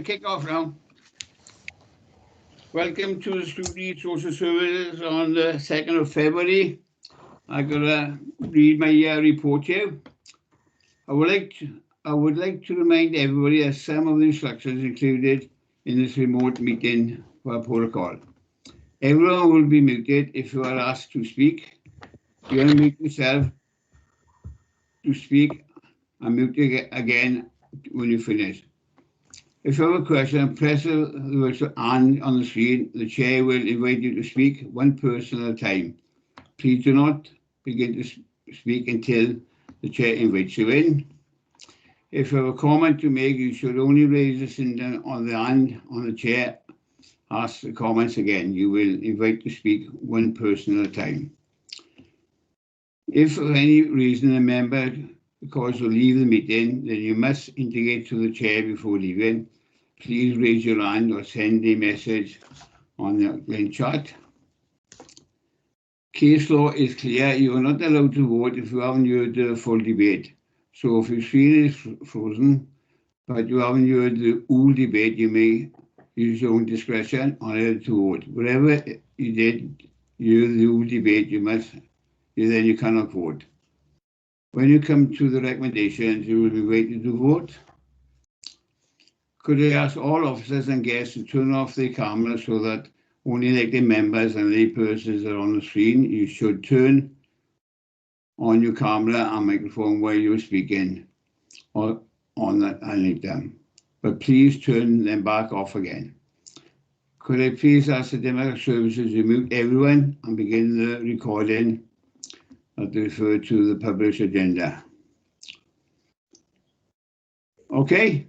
kick off now. Welcome to the Scrutiny Social Services on the 2nd of February. I'm going to read my report here. I would like to remind everybody that some of the instructions included in this remote meeting were protocol. Everyone will be muted if you are asked to speak. You unmute yourself to speak and mute again when you finish. If you have a question, press the virtual hand on the screen. The chair will invite you to speak, one person at a time. Please do not begin to speak until the chair invites you in. If you have a comment to make, you should only raise the symbol on the hand on the chair. Ask the comments again. You will invite to speak one person at a time. If for any reason a member because to leave the meeting, then you must indicate to the chair before leaving. Please raise your hand or send a message on the chat. Case law is clear. You are not allowed to vote if you haven't heard the full debate. So if your screen is frozen, but you haven't heard the whole debate, you may use your own discretion on whether to vote. Whatever you did, hear the whole debate, then you cannot vote. When you come to the recommendations, you will be waiting to vote. Could I ask all officers and guests to turn off their cameras so that only elected members and lay persons are on the screen? You should turn on your camera and microphone while you're speaking or on that and leave them. But please turn them back off again. Could I please ask the Democratic Services to mute everyone and begin the recording that refer to the published agenda? Okay.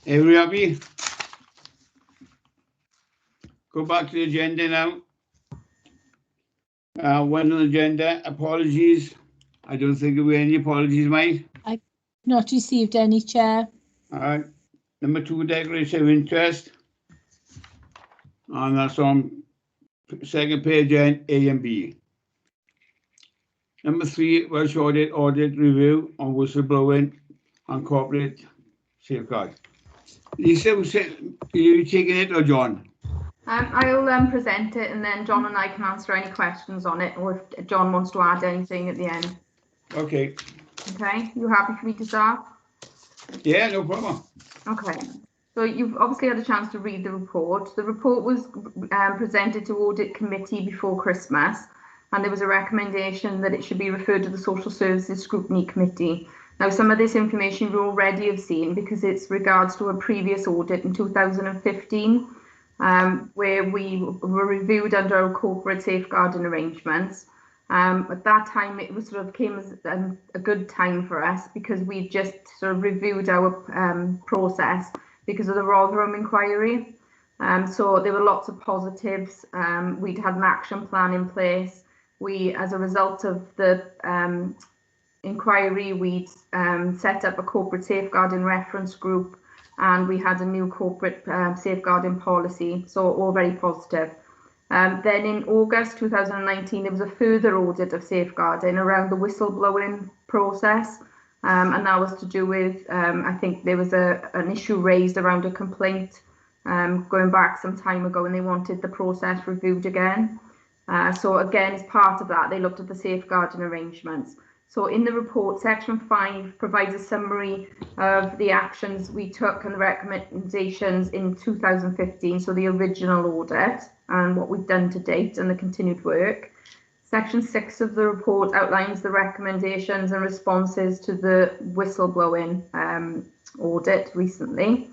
Everybody happy? Go back to the agenda now. One on the agenda, apologies. I don't think there were any apologies, Mike. I've not received any, Chair. All right. Number 2, declaration of interest. And that's on second page A and B. Number 3, Welsh audit review on whistleblowing and corporate safeguard. Lisa, are you taking it or John? I'll present it and then John and I can answer any questions on it, or if John wants to add anything at the end. Okay. Okay, you happy for me to start? Yeah, no problem. Okay, so you've obviously had a chance to read the report. The report was presented to Audit Committee before Christmas, and there was a recommendation that it should be referred to the Social Services Scrutiny Committee. Now, some of this information you already have seen because it's regards to a previous audit in 2015, where we were reviewed under our corporate safeguarding arrangements. At that time, it was came as a good time for us because we just sort of reviewed our process because of the Rotherham inquiry. So there were lots of positives. We'd had an action plan in place. We, as a result of the inquiry, we'd set up a corporate safeguarding reference group, and we had a new corporate safeguarding policy, so all very positive. Then in August 2019, there was a further audit of safeguarding around the whistleblowing process, and that was to do with, I think there was an issue raised around a complaint going back some time ago, and they wanted the process reviewed again. So again, as part of that, they looked at the safeguarding arrangements. So in the report, section 5 provides a summary of the actions we took and the recommendations in 2015, so the original audit, and what we've done to date and the continued work. Section 6 of the report outlines the recommendations and responses to the whistleblowing audit recently.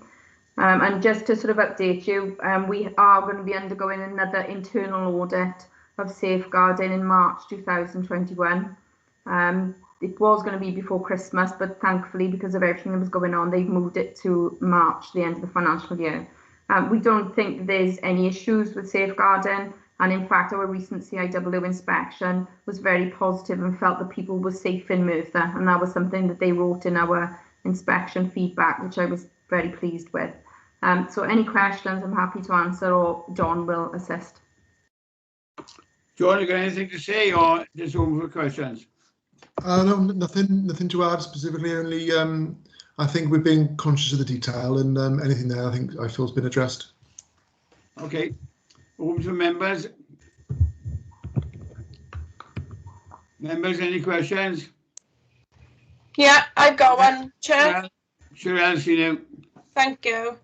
And just to sort of update you, we are going to be undergoing another internal audit of safeguarding in March 2021. It was going to be before Christmas, but thankfully, because of everything that was going on, they've moved it to March, the end of the financial year. We don't think there's any issues with safeguarding, and in fact, our recent CIW inspection was very positive and felt that people were safe in Merthyr, and that was something that they wrote in our inspection feedback, which I was very pleased with. So any questions, I'm happy to answer, or John will assist. John, you got anything to say, or just open for questions? No, nothing to add specifically. Only I think we've been conscious of the detail, and anything there I feel has been addressed. Okay. Open to members. Members, any questions? Yeah, I've got one, Chair. Sure, Elsie. Thank you.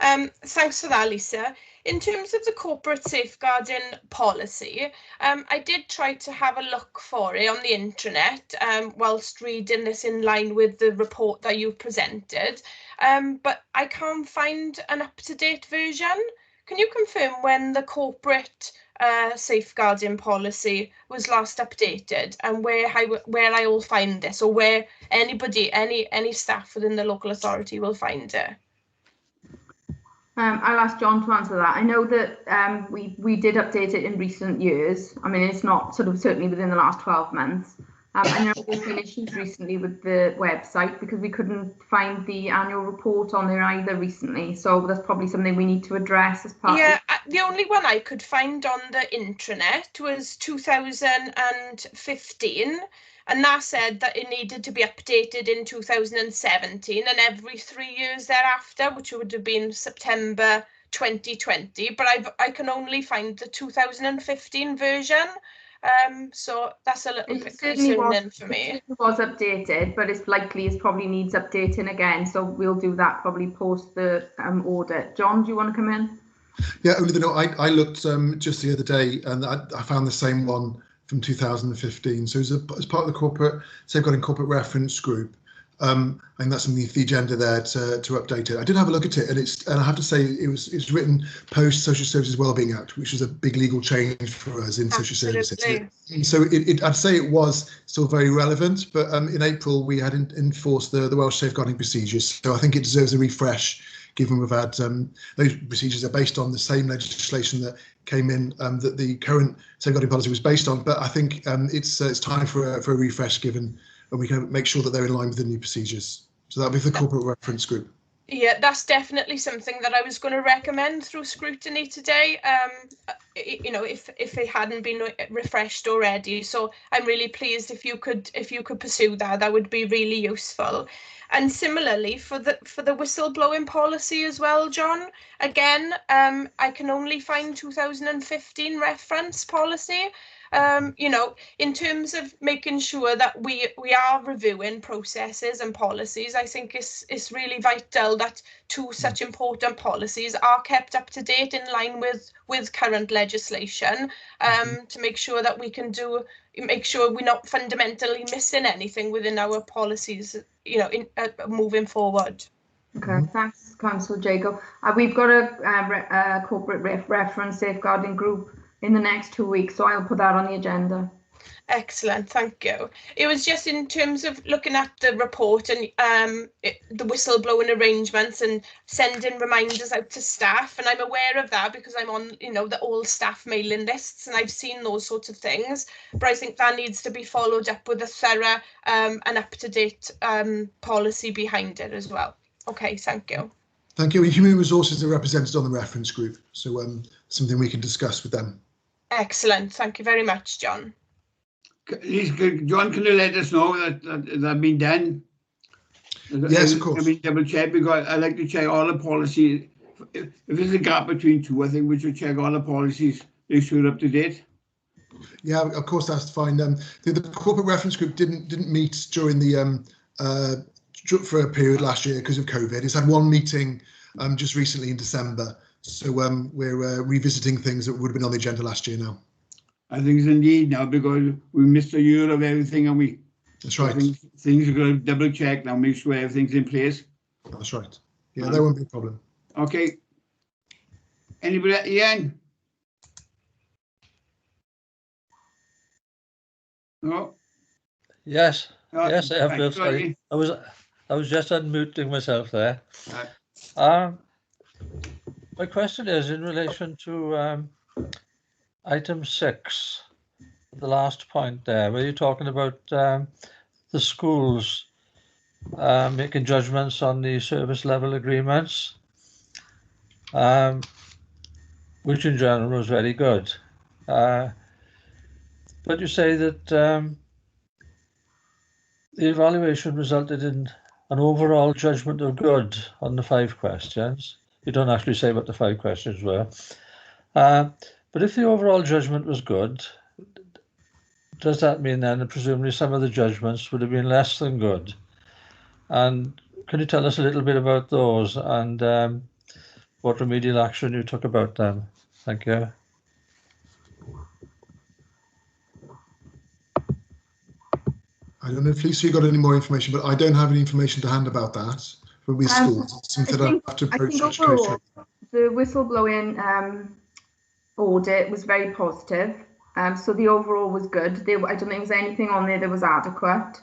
Thanks for that, Lisa. In terms of the corporate safeguarding policy, I did try to have a look for it on the internet whilst reading this in line with the report that you presented, but I can't find an up-to-date version. Can you confirm when the corporate safeguarding policy was last updated, and where I will find this, or where anybody, any staff within the local authority will find it? I'll ask John to answer that. I know that we did update it in recent years. I mean, it's not certainly within the last 12 months. I know there's been issues recently with the website because we couldn't find the annual report on there either recently. So that's probably something we need to address as part of the only one I could find on the intranet was 2015. And that said that it needed to be updated in 2017 and every 3 years thereafter, which would have been September 2020. But I can only find the 2015 version. So that's a little bit concerning for me. It was updated, but it's likely it probably needs updating again. So we'll do that probably post the audit. John, do you want to come in? Yeah, only the note I looked just the other day, and I found the same one from 2015. So as part of the corporate safeguarding corporate reference group, and that's on the agenda there to update it. I did have a look at it, and I have to say it's written post Social Services Wellbeing Act, which was a big legal change for us in social services. So I'd say it was still very relevant, but in April we had enforced the Welsh safeguarding procedures. So I think it deserves a refresh, given we've had those procedures are based on the same legislation that came in that the current safeguarding policy was based on. But I think it's time for a refresh, given, and we can make sure that they're in line with the new procedures. So that'll be for the corporate reference group. Yeah, that's definitely something that I was going to recommend through scrutiny today. You know, if it hadn't been refreshed already. So I'm really pleased if you could pursue that. That would be really useful. And similarly for the whistleblowing policy as well, John. Again, I can only find 2015 reference policy. You know, in terms of making sure that we are reviewing processes and policies, I think it's really vital that two such important policies are kept up to date in line with current legislation, to make sure that we can make sure we're not fundamentally missing anything within our policies, you know, moving forward. Okay, thanks, Councillor Jago. We've got a corporate reference safeguarding group in the next 2 weeks, so I'll put that on the agenda. Excellent, thank you. It was just in terms of looking at the report and the whistleblowing arrangements and sending reminders out to staff, and I'm aware of that because I'm on, you know, the all staff mailing lists, and I've seen those sorts of things, but I think that needs to be followed up with a thorough and up-to-date policy behind it as well. Okay, thank you. Thank you. Human Resources are represented on the reference group, so something we can discuss with them. Excellent, thank you very much, John. John, can you let us know that that's been done? Yes, of course. I mean, double check, because I like to check all the policies. If there's a gap between two, I think we should check all the policies, make sure they're up to date. Yeah, of course, that's fine. The corporate reference group didn't meet during the for a period last year because of COVID. It's had one meeting just recently in December, so we're revisiting things that would have been on the agenda last year now. I think it's a need now because we missed a year of everything, and that's right. Things are going to double check now, make sure everything's in place. That's right. Yeah, that won't be a problem. Okay. Anybody, Ian? No. Yes. Yes, I have. Sorry. I was just unmuting myself there. My question is in relation to item 6, the last point there, where you're talking about the schools making judgments on the service level agreements, which in general was very good. But you say that the evaluation resulted in an overall judgment of good on the 5 questions. You don't actually say what the 5 questions were. But if the overall judgment was good, does that mean then that presumably some of the judgments would have been less than good? And can you tell us a little bit about those and what remedial action you took about them? Thank you. I don't know if Lisa, you got any more information, but I don't have any information to hand about that for we schools. It's something I have to approach overall, the whistleblowing audit was very positive. So the overall was good. I don't think there was anything on there that was adequate.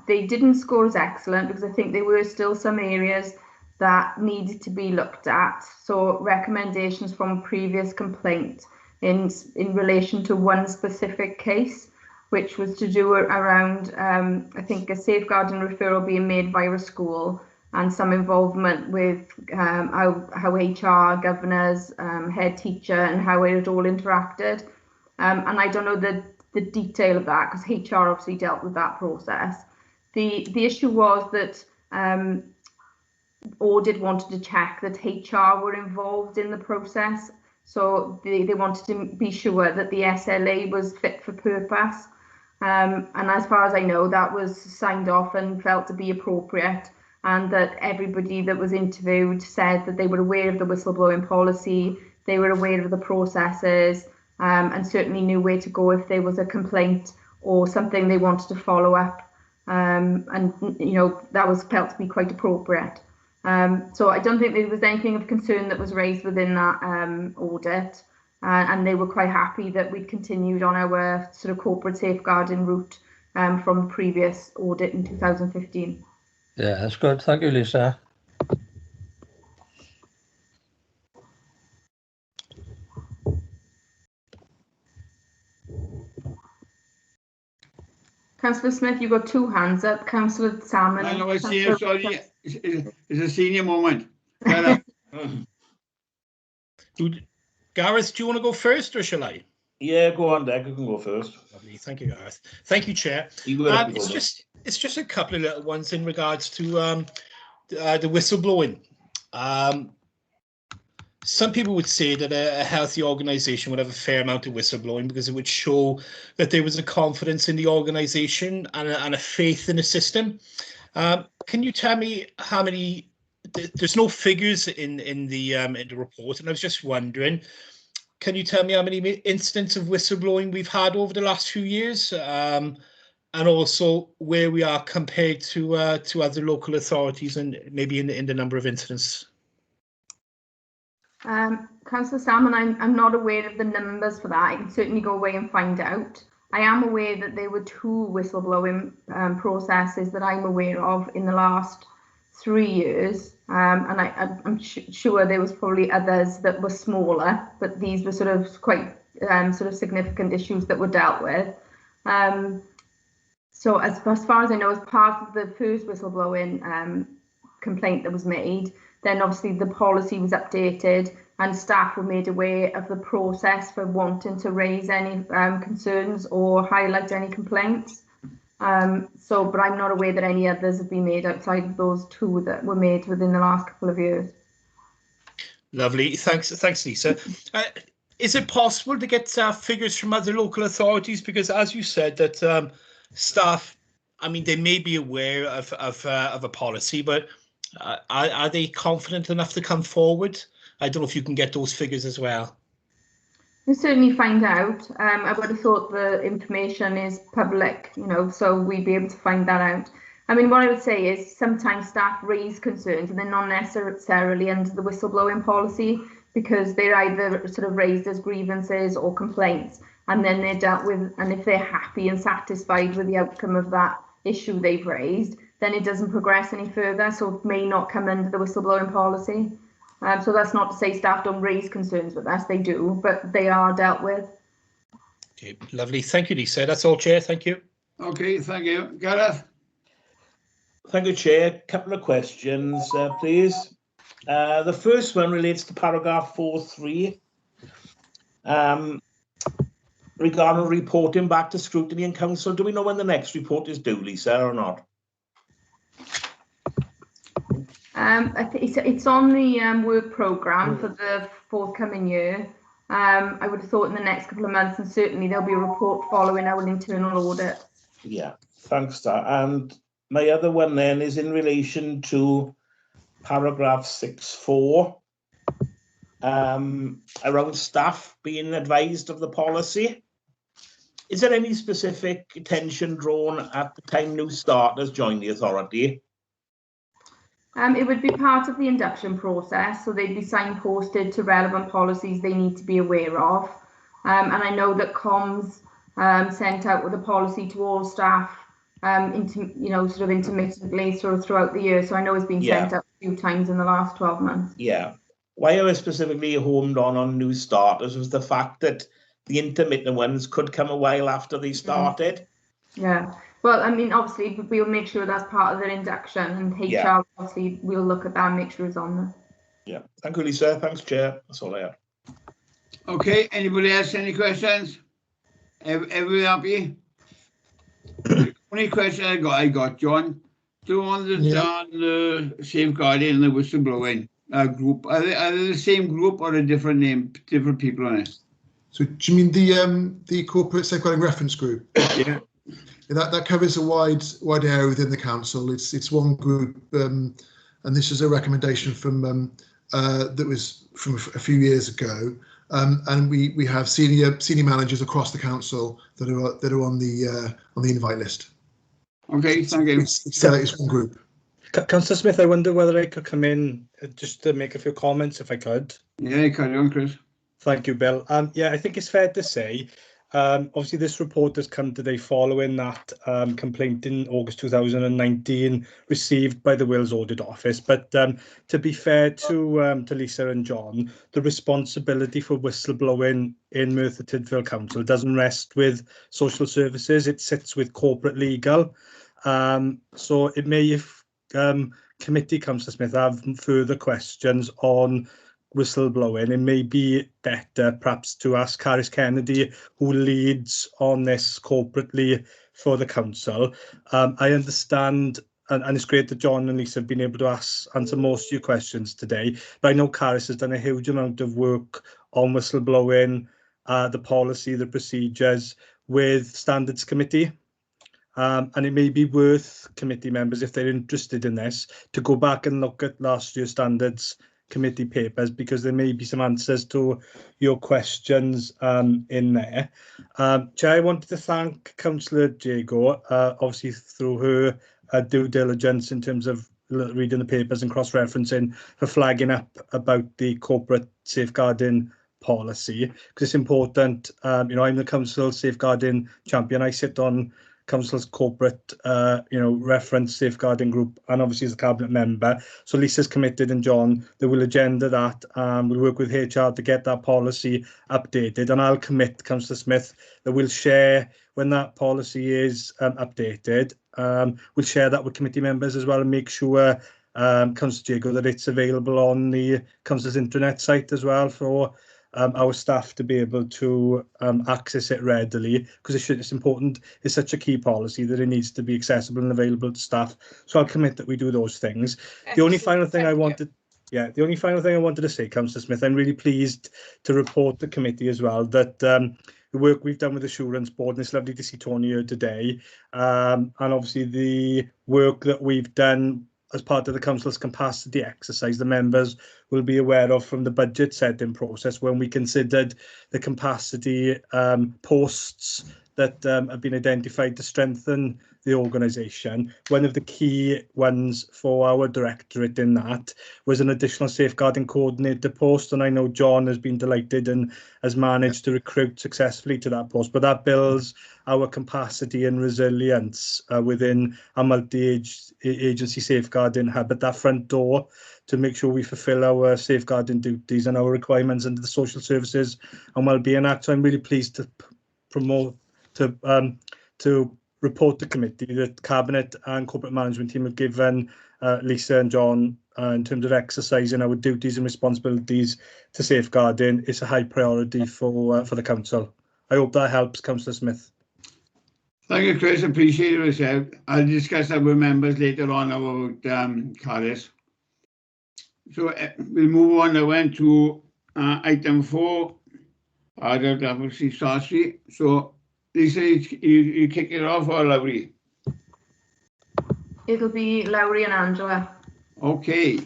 They didn't score as excellent because I think there were still some areas that needed to be looked at. So recommendations from previous complaint in relation to one specific case, which was to do around, I think, a safeguarding referral being made by a school and some involvement with how HR, governors, head teacher, and how it had all interacted. And I don't know the detail of that because HR obviously dealt with that process. The issue was that audit wanted to check that HR were involved in the process. So they wanted to be sure that the SLA was fit for purpose. And as far as I know, that was signed off and felt to be appropriate, and that everybody that was interviewed said that they were aware of the whistleblowing policy, they were aware of the processes, and certainly knew where to go if there was a complaint or something they wanted to follow up. And that was felt to be quite appropriate. So I don't think there was anything of concern that was raised within that audit. And they were quite happy that we continued on our sort of corporate safeguarding route from the previous audit in 2015. Yeah, that's good. Thank you, Lisa. Councillor Smith, you've got 2 hands up. Councillor Salmon. I know, I see you, sorry. It's a senior moment. Gareth, do you want to go first or shall I? Yeah, go on, Dec. You can go first. Lovely. Thank you, Gareth. Thank you, Chair. It's just a couple of little ones in regards to the whistleblowing. Some people would say that a healthy organisation would have a fair amount of whistleblowing because it would show that there was a confidence in the organisation and a faith in the system. Can you tell me how many? There's no figures in the report, and I was just wondering, can you tell me how many incidents of whistleblowing we've had over the last few years, and also where we are compared to other local authorities, and maybe in the number of incidents? Councillor Salmon, I'm not aware of the numbers for that. I can certainly go away and find out. I am aware that there were 2 whistleblowing processes that I'm aware of in the last 3 years, and I'm sure there was probably others that were smaller, but these were sort of quite sort of significant issues that were dealt with. So as far as I know, as part of the first whistleblowing complaint that was made, then obviously the policy was updated and staff were made aware of the process for wanting to raise any concerns or highlight any complaints. But I'm not aware that any others have been made outside of those 2 that were made within the last couple of years. Lovely, thanks, Lisa. Is it possible to get figures from other local authorities? Because as you said, that staff, I mean, they may be aware of a policy, but are they confident enough to come forward? I don't know if you can get those figures as well. We'll certainly find out. I would have thought the information is public, so we'd be able to find that out. I mean, what I would say is sometimes staff raise concerns and they're not necessarily under the whistleblowing policy because they're either sort of raised as grievances or complaints, and then they're dealt with, and if they're happy and satisfied with the outcome of that issue they've raised, then it doesn't progress any further, so it may not come under the whistleblowing policy. So that's not to say staff don't raise concerns with us, they do, but they are dealt with. Okay, lovely. Thank you, Lisa. That's all, Chair. Thank you. Okay, thank you. Gareth? Thank you, Chair. Couple of questions, please. The first one relates to paragraph 4.3. Regarding reporting back to Scrutiny and Council. Do we know when the next report is due, Lisa, or not? I think it's on the work programme for the forthcoming year. I would have thought in the next couple of months, and certainly there'll be a report following our internal audit. Yeah, thanks, Dar. And my other one then is in relation to paragraph 6.4, around staff being advised of the policy. Is there any specific attention drawn at the time new starters join the authority? It would be part of the induction process, so they'd be signposted to relevant policies they need to be aware of. And I know that comms sent out with a policy to all staff, sort of intermittently throughout the year. So I know it's been sent out a few times in the last 12 months. Yeah. Why I was specifically homed on new starters was the fact that the intermittent ones could come a while after they started. Yeah. Well, I mean, obviously, we'll make sure that's part of their induction, and HR, obviously, we'll look at that and make sure it's on there. Yeah. Thank you, Lisa. Thanks, Chair. That's all I have. Okay, anybody else, any questions? Everybody happy? The only question I got, John, do you understand the safeguarding and the whistleblowing group? Are they the same group or a different name, different people on it? So do you mean the corporate safeguarding reference group? Yeah. That covers a wide area within the council. It's one group, and this is a recommendation from that was from a few years ago. And we have senior managers across the council that are on the invite list. Okay, thank you. It's one group. Councillor Smith, I wonder whether I could come in just to make a few comments, if I could. Yeah, carry on, Chris. Thank you, Bill. Yeah, I think it's fair to say, obviously this report has come today following that complaint in August 2019 received by the Wales Audit Office. But to be fair to Lisa and John, the responsibility for whistleblowing in Merthyr Tydfil Council doesn't rest with social services, it sits with corporate legal. So it may, if committee, Councillor Smith, have further questions on whistleblowing, it may be better perhaps to ask Caris Kennedy, who leads on this corporately for the council. I understand, and it's great that John and Lisa have been able to answer most of your questions today, but I know Caris has done a huge amount of work on whistleblowing, the policy, the procedures with Standards Committee. And it may be worth committee members, if they're interested in this, to go back and look at last year's Standards Committee papers, because there may be some answers to your questions in there. Chair, I wanted to thank Councillor Jago, obviously through her due diligence in terms of reading the papers and cross-referencing, for flagging up about the corporate safeguarding policy, because it's important. I'm the council safeguarding champion. I sit on council's corporate reference safeguarding group, and obviously as a cabinet member. So Lisa's committed, and John, they will agenda that. We'll work with HR to get that policy updated, and I'll commit, Councillor Smith, that we'll share when that policy is updated. We'll share that with committee members as well, and make sure, Councillor Jago, that it's available on the council's intranet site as well for our staff to be able to access it readily, because it's important. It's such a key policy that it needs to be accessible and available to staff. So I'll commit that we do those things. Excellent. The only final thing I wanted to say, Councillor Smith, I'm really pleased to report the committee as well that the work we've done with the Assurance Board, and it's lovely to see Tony here today, and obviously the work that we've done as part of the council's capacity exercise, the members will be aware of from the budget setting process, when we considered the capacity posts that have been identified to strengthen the organisation. One of the key ones for our directorate in that was an additional safeguarding coordinator post, and I know John has been delighted and has managed to recruit successfully to that post, but that builds our capacity and resilience within a multi-agency safeguarding hub at that front door, to make sure we fulfil our safeguarding duties and our requirements under the Social Services and Wellbeing Act. So I'm really pleased to report to committee that Cabinet and Corporate Management team have given Lisa and John, in terms of exercising our duties and responsibilities to safeguarding. It's a high priority for the council. I hope that helps, Councillor Smith. Thank you, Chris. Appreciate it yourself. I'll discuss that with members later on about Carys. So we'll move on now to item 4, adult advocacy strategy. So Lisa, you kick it off, or Lowry? It'll be Lowry and Angela. Okay.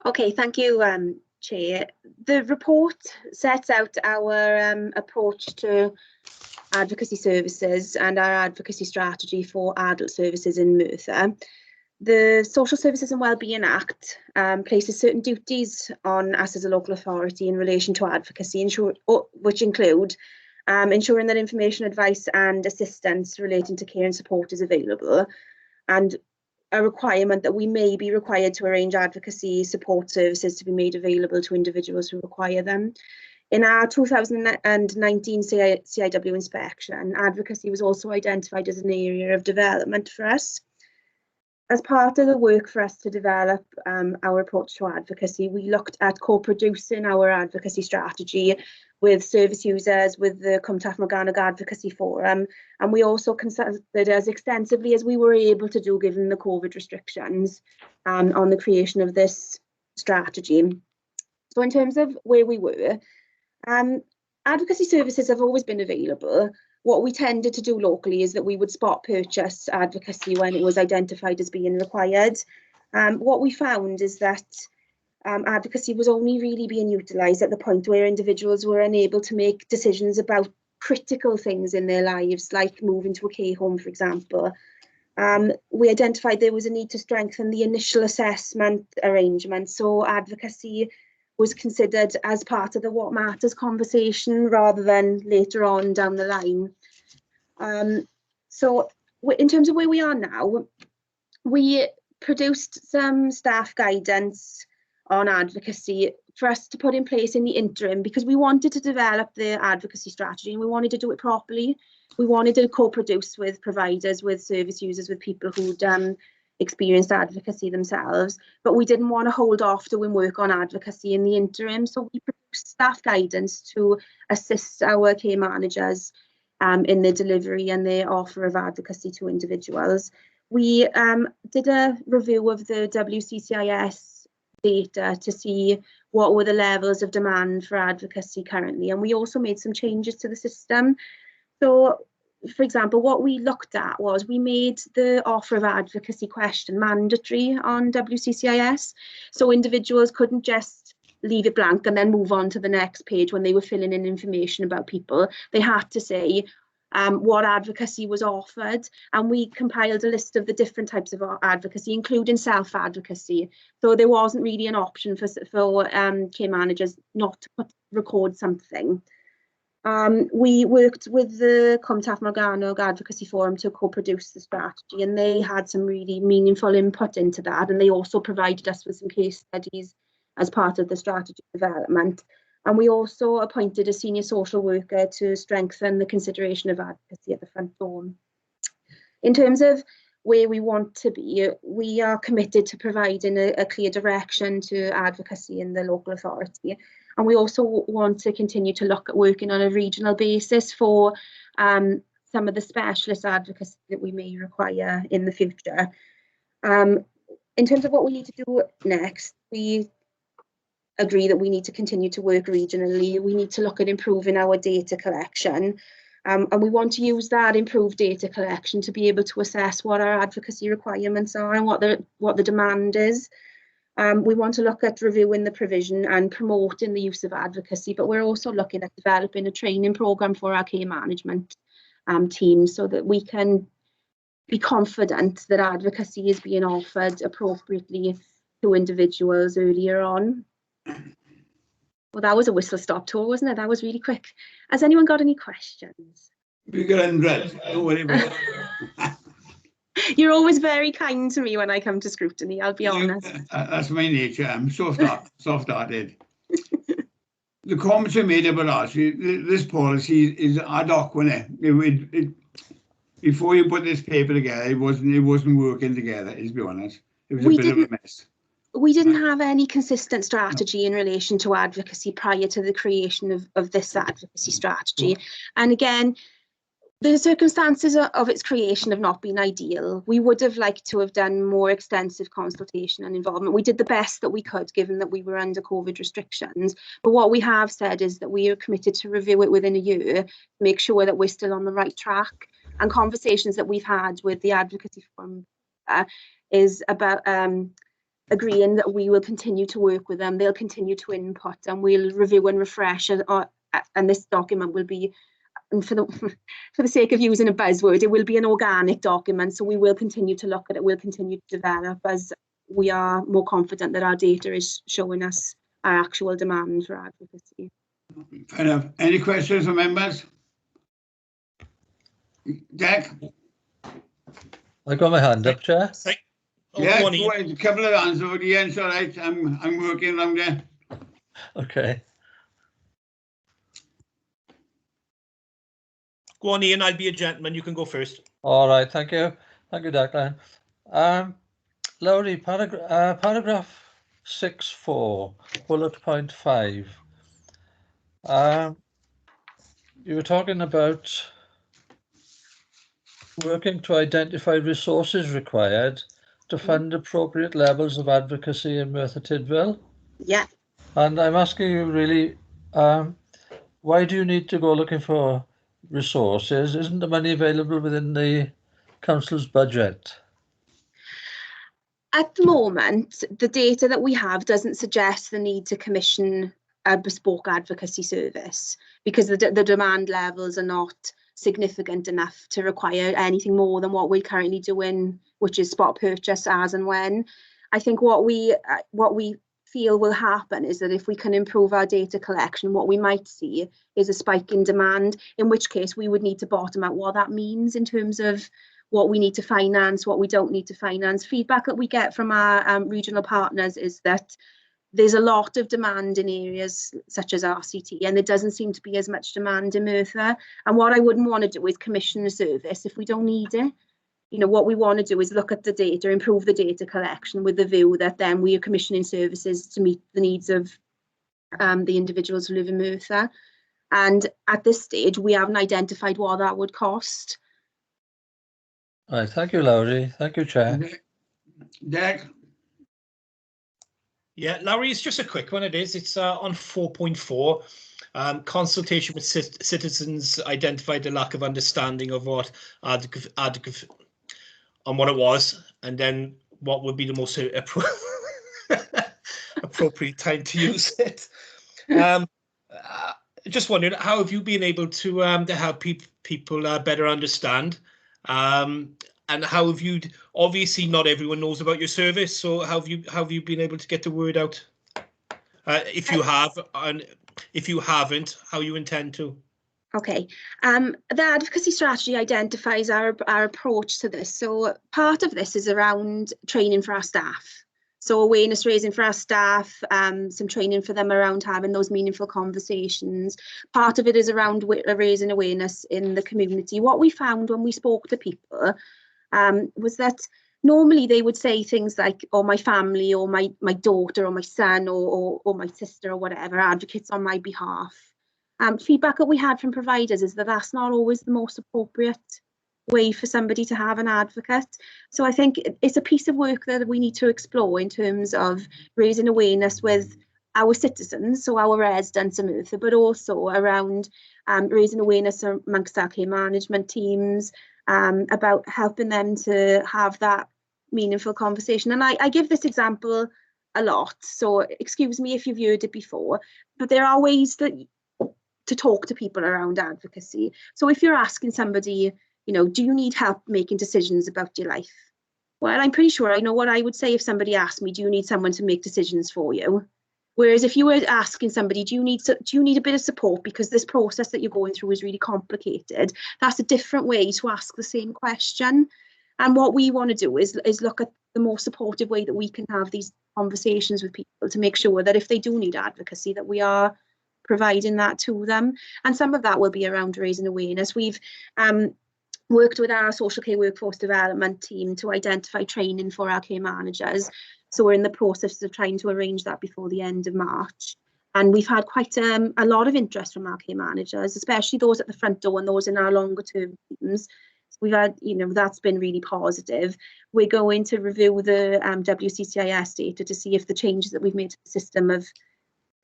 Okay, thank you, Chair. The report sets out our approach to advocacy services and our advocacy strategy for adult services in Merthyr. The Social Services and Wellbeing Act places certain duties on us as a local authority in relation to advocacy, which include ensuring that information, advice and assistance relating to care and support is available, and a requirement that we may be required to arrange advocacy support services to be made available to individuals who require them. In our 2019 CIW inspection, advocacy was also identified as an area of development for us. As part of the work for us to develop our approach to advocacy, we looked at co-producing our advocacy strategy with service users, with the Cwmtaf Morgannwg Advocacy Forum, and we also consulted as extensively as we were able to do given the COVID restrictions on the creation of this strategy. So in terms of where we were, advocacy services have always been available. What we tended to do locally is that we would spot purchase advocacy when it was identified as being required. What we found is that advocacy was only really being utilised at the point where individuals were unable to make decisions about critical things in their lives, like moving to a care home, for example. We identified there was a need to strengthen the initial assessment arrangement, so advocacy was considered as part of the what matters conversation rather than later on down the line. So in terms of where we are now, we produced some staff guidance on advocacy for us to put in place in the interim, because we wanted to develop the advocacy strategy and we wanted to do it properly. We wanted to co-produce with providers, with service users, with people who'd experienced advocacy themselves, but we didn't want to hold off doing work on advocacy in the interim, so we produced staff guidance to assist our care managers in their delivery and their offer of advocacy to individuals. We did a review of the WCCIS data to see what were the levels of demand for advocacy currently, and we also made some changes to the system. So, for example, what we looked at was we made the offer of advocacy question mandatory on WCCIS. So individuals couldn't just leave it blank and then move on to the next page when they were filling in information about people. They had to say what advocacy was offered, and we compiled a list of the different types of advocacy, including self-advocacy. So there wasn't really an option for care managers not to record something. We worked with the Cwmtaf Morgannwg Advocacy Forum to co-produce the strategy, and they had some really meaningful input into that, and they also provided us with some case studies as part of the strategy development. And we also appointed a senior social worker to strengthen the consideration of advocacy at the front door. In terms of where we want to be, we are committed to providing a clear direction to advocacy in the local authority. And we also want to continue to look at working on a regional basis for some of the specialist advocacy that we may require in the future. In terms of what we need to do next, we agree that we need to continue to work regionally. We need to look at improving our data collection. And we want to use that improved data collection to be able to assess what our advocacy requirements are and what the demand is. We want to look at reviewing the provision and promoting the use of advocacy, but we're also looking at developing a training programme for our care management team so that we can be confident that advocacy is being offered appropriately to individuals earlier on. Well, that was a whistle-stop tour, wasn't it? That was really quick. Has anyone got any questions? We got 100. Don't worry about it. You're always very kind to me when I come to Scrutiny, I'll be honest. That's my nature. I'm soft-hearted. The comments are made about us. This policy is ad hoc, wasn't it? Before you put this paper together, it wasn't working together, let's be honest. It was a bit of a mess. We didn't have any consistent strategy in relation to advocacy prior to the creation of this advocacy strategy. And again, the circumstances of its creation have not been ideal. We would have liked to have done more extensive consultation and involvement. We did the best that we could, given that we were under COVID restrictions. But what we have said is that we are committed to review it within a year, make sure that we're still on the right track. And conversations that we've had with the Advocacy Forum is about agreeing that we will continue to work with them. They'll continue to input, and we'll review and refresh. And this document will be, and for the sake of using a buzzword, it will be an organic document. So we will continue to look at it. We'll continue to develop as we are more confident that our data is showing us our actual demand for advocacy. Fair enough. Any questions from members? Jack? I got my hand up, Chair. Yeah, a couple of hands over the end. All right, I'm working around there. Okay. Go on, Ian, I'll be a gentleman. You can go first. All right, thank you. Thank you, Declan. Lowry, paragraph 6.4, bullet point 5. You were talking about working to identify resources required to fund appropriate levels of advocacy in Merthyr Tydfil. Yeah. And I'm asking you really, why do you need to go looking for resources? Isn't the money available within the council's budget? At the moment, the data that we have doesn't suggest the need to commission a bespoke advocacy service, because the demand levels are not significant enough to require anything more than what we're currently doing, which is spot purchase as and when. I think what we feel will happen is that if we can improve our data collection, what we might see is a spike in demand, in which case we would need to bottom out what that means in terms of what we need to finance, what we don't need to finance. Feedback that we get from our regional partners is that there's a lot of demand in areas such as RCT, and there doesn't seem to be as much demand in Merthyr. And what I wouldn't want to do is commission a service if we don't need it. You know, what we want to do is look at the data, improve the data collection with the view that then we are commissioning services to meet the needs of the individuals who live in Merthyr. And at this stage, we haven't identified what that would cost. All right, thank you, Lowry. Thank you, Chair. Jack? Yeah, Lowry, it's just a quick one. It's on 4.4. Consultation with citizens identified a lack of understanding of what on what it was, and then what would be the most appropriate time to use it. Just wondering, how have you been able to help people better understand? And how have you? Obviously, not everyone knows about your service. So how have you been able to get the word out? If you have, and if you haven't, how you intend to? Okay, the advocacy strategy identifies our approach to this. So part of this is around training for our staff. So awareness raising for our staff, some training for them around having those meaningful conversations. Part of it is around raising awareness in the community. What we found when we spoke to people was that normally they would say things like, oh, my family or my daughter or my son or my sister or whatever advocates on my behalf. Feedback that we had from providers is that that's not always the most appropriate way for somebody to have an advocate. So I think it's a piece of work that we need to explore in terms of raising awareness with our citizens, so our residents in Merthyr, but also around raising awareness amongst our care management teams about helping them to have that meaningful conversation. And I give this example a lot, so excuse me if you've heard it before, but there are ways that to talk to people around advocacy. So if you're asking somebody, you know, do you need help making decisions about your life? Well, I'm pretty sure I know what I would say if somebody asked me, do you need someone to make decisions for you? Whereas if you were asking somebody, do you need a bit of support because this process that you're going through is really complicated? That's a different way to ask the same question. And what we want to do is look at the more supportive way that we can have these conversations with people to make sure that if they do need advocacy, that we are providing that to them. And some of that will be around raising awareness. We've worked with our social care workforce development team to identify training for our care managers. So we're in the process of trying to arrange that before the end of March. And we've had quite a lot of interest from our care managers, especially those at the front door and those in our longer term teams. So we've had, that's been really positive. We're going to review the WCCIS data to see if the changes that we've made to the system have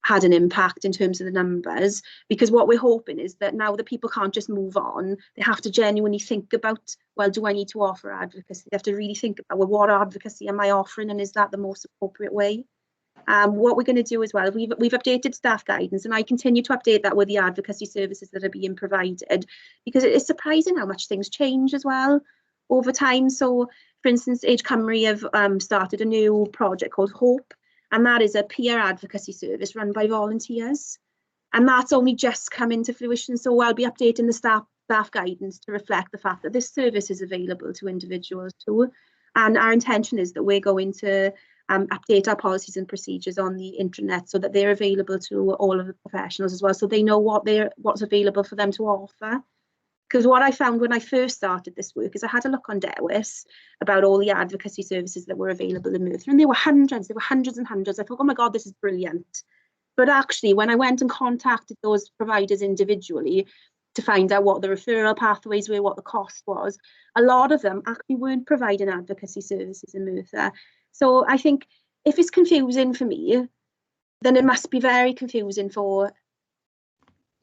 had an impact in terms of the numbers, because what we're hoping is that now that people can't just move on, they have to genuinely think about, well, do I need to offer advocacy? They have to really think about, well, what advocacy am I offering, and is that the most appropriate way? What we're going to do as well, we've updated staff guidance, and I continue to update that with the advocacy services that are being provided, because it is surprising how much things change as well over time. So, for instance, Age Cymru have started a new project called Hope, and that is a peer advocacy service run by volunteers, and that's only just come into fruition. So I'll be updating the staff guidance to reflect the fact that this service is available to individuals too, and our intention is that we're going to update our policies and procedures on the intranet so that they're available to all of the professionals as well, so they know what's available for them to offer. Because what I found when I first started this work is I had a look on Dewis about all the advocacy services that were available in Merthyr, and there were hundreds and hundreds. I thought, oh my God, this is brilliant. But actually, when I went and contacted those providers individually to find out what the referral pathways were, what the cost was, a lot of them actually weren't providing advocacy services in Merthyr. So I think if it's confusing for me, then it must be very confusing for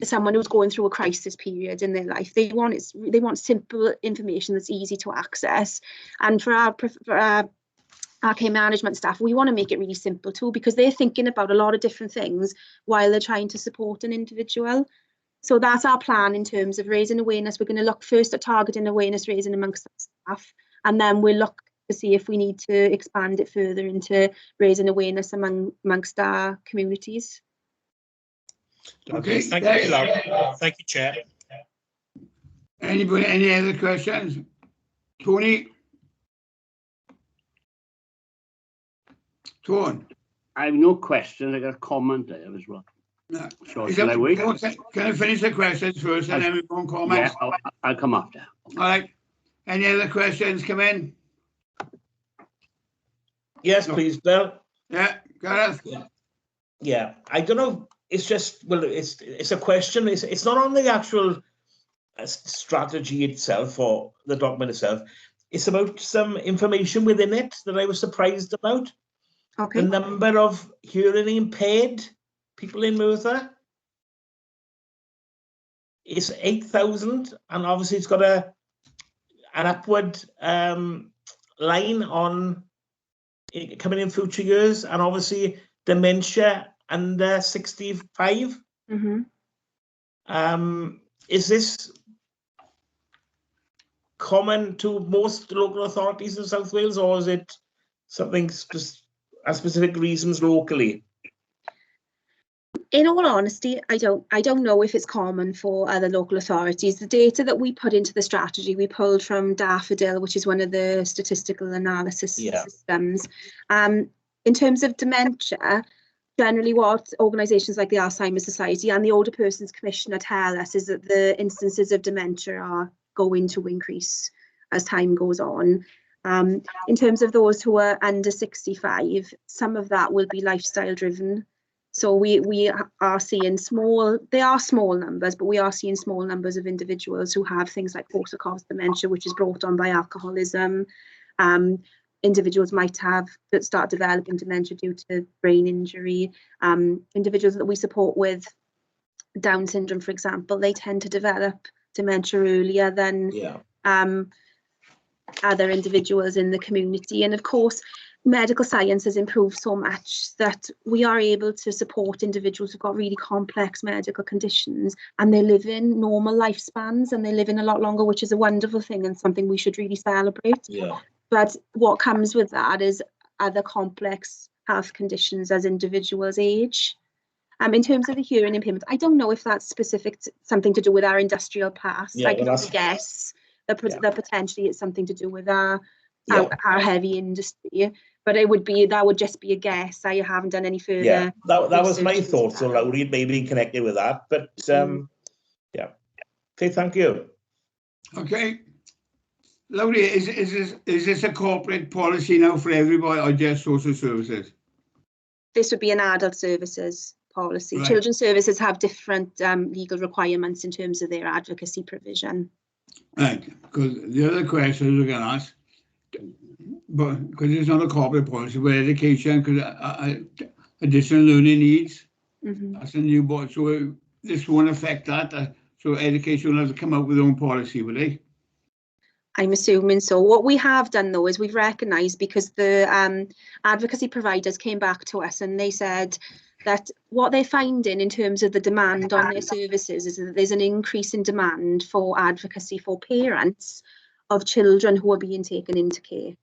someone who's going through a crisis period in their life. They want simple information that's easy to access. And for our care management staff, we want to make it really simple too, because they're thinking about a lot of different things while they're trying to support an individual. So that's our plan in terms of raising awareness. We're going to look first at targeting awareness raising amongst our staff, and then we'll look to see if we need to expand it further into raising awareness amongst our communities. Okay, thank you, Laura. Thank you, Chair. Anybody, any other questions? Tony? Tone? I have no questions. I got a comment there as well. No. So shall I wait? Can I finish the questions first and then we go on comments? Yeah, I'll come after. All right. Any other questions come in? Yes, please, Bill. Yeah, Gareth? Yeah, I don't know. It's just, well, it's a question. It's not on the actual strategy itself or the document itself. It's about some information within it that I was surprised about. Okay. The number of hearing impaired people in Merthyr is 8,000, and obviously it's got an upward line on coming in future years, and obviously dementia under 65. Mm-hmm. Is this common to most local authorities in South Wales, or is it something specific reasons locally? In all honesty, I don't know if it's common for other local authorities. The data that we put into the strategy, we pulled from Daffodil, which is one of the statistical analysis systems. In terms of dementia, generally what organisations like the Alzheimer's Society and the Older Persons Commissioner tell us is that the instances of dementia are going to increase as time goes on. In terms of those who are under 65, some of that will be lifestyle driven. So we are seeing small numbers, but we are seeing small numbers of individuals who have things like Korsakoff's dementia, which is brought on by alcoholism. Individuals might start developing dementia due to brain injury. Individuals that we support with Down syndrome, for example, they tend to develop dementia earlier than other individuals in the community. And of course, medical science has improved so much that we are able to support individuals who've got really complex medical conditions, and they live in normal lifespans, and they live in a lot longer, which is a wonderful thing and something we should really celebrate. Yeah. But what comes with that is other complex health conditions as individuals age. In terms of the hearing impairment, I don't know if that's specific to something to do with our industrial past. I can only guess that potentially it's something to do with our heavy industry. But that would just be a guess. I haven't done any further. Yeah, that was my thought. So Lowry maybe connected with that. But yeah. Okay, thank you. Okay. Laurie, is this a corporate policy now for everybody or just social services? This would be an adult services policy. Right. Children's services have different legal requirements in terms of their advocacy provision. Right, because the other question we're going to ask, but because it's not a corporate policy, but education, because additional learning needs, that's a new board, so this won't affect that. So education will have to come up with their own policy, will they? I'm assuming so. What we have done though is we've recognised, because the advocacy providers came back to us and they said that what they're finding in terms of the demand on their services is that there's an increase in demand for advocacy for parents of children who are being taken into care.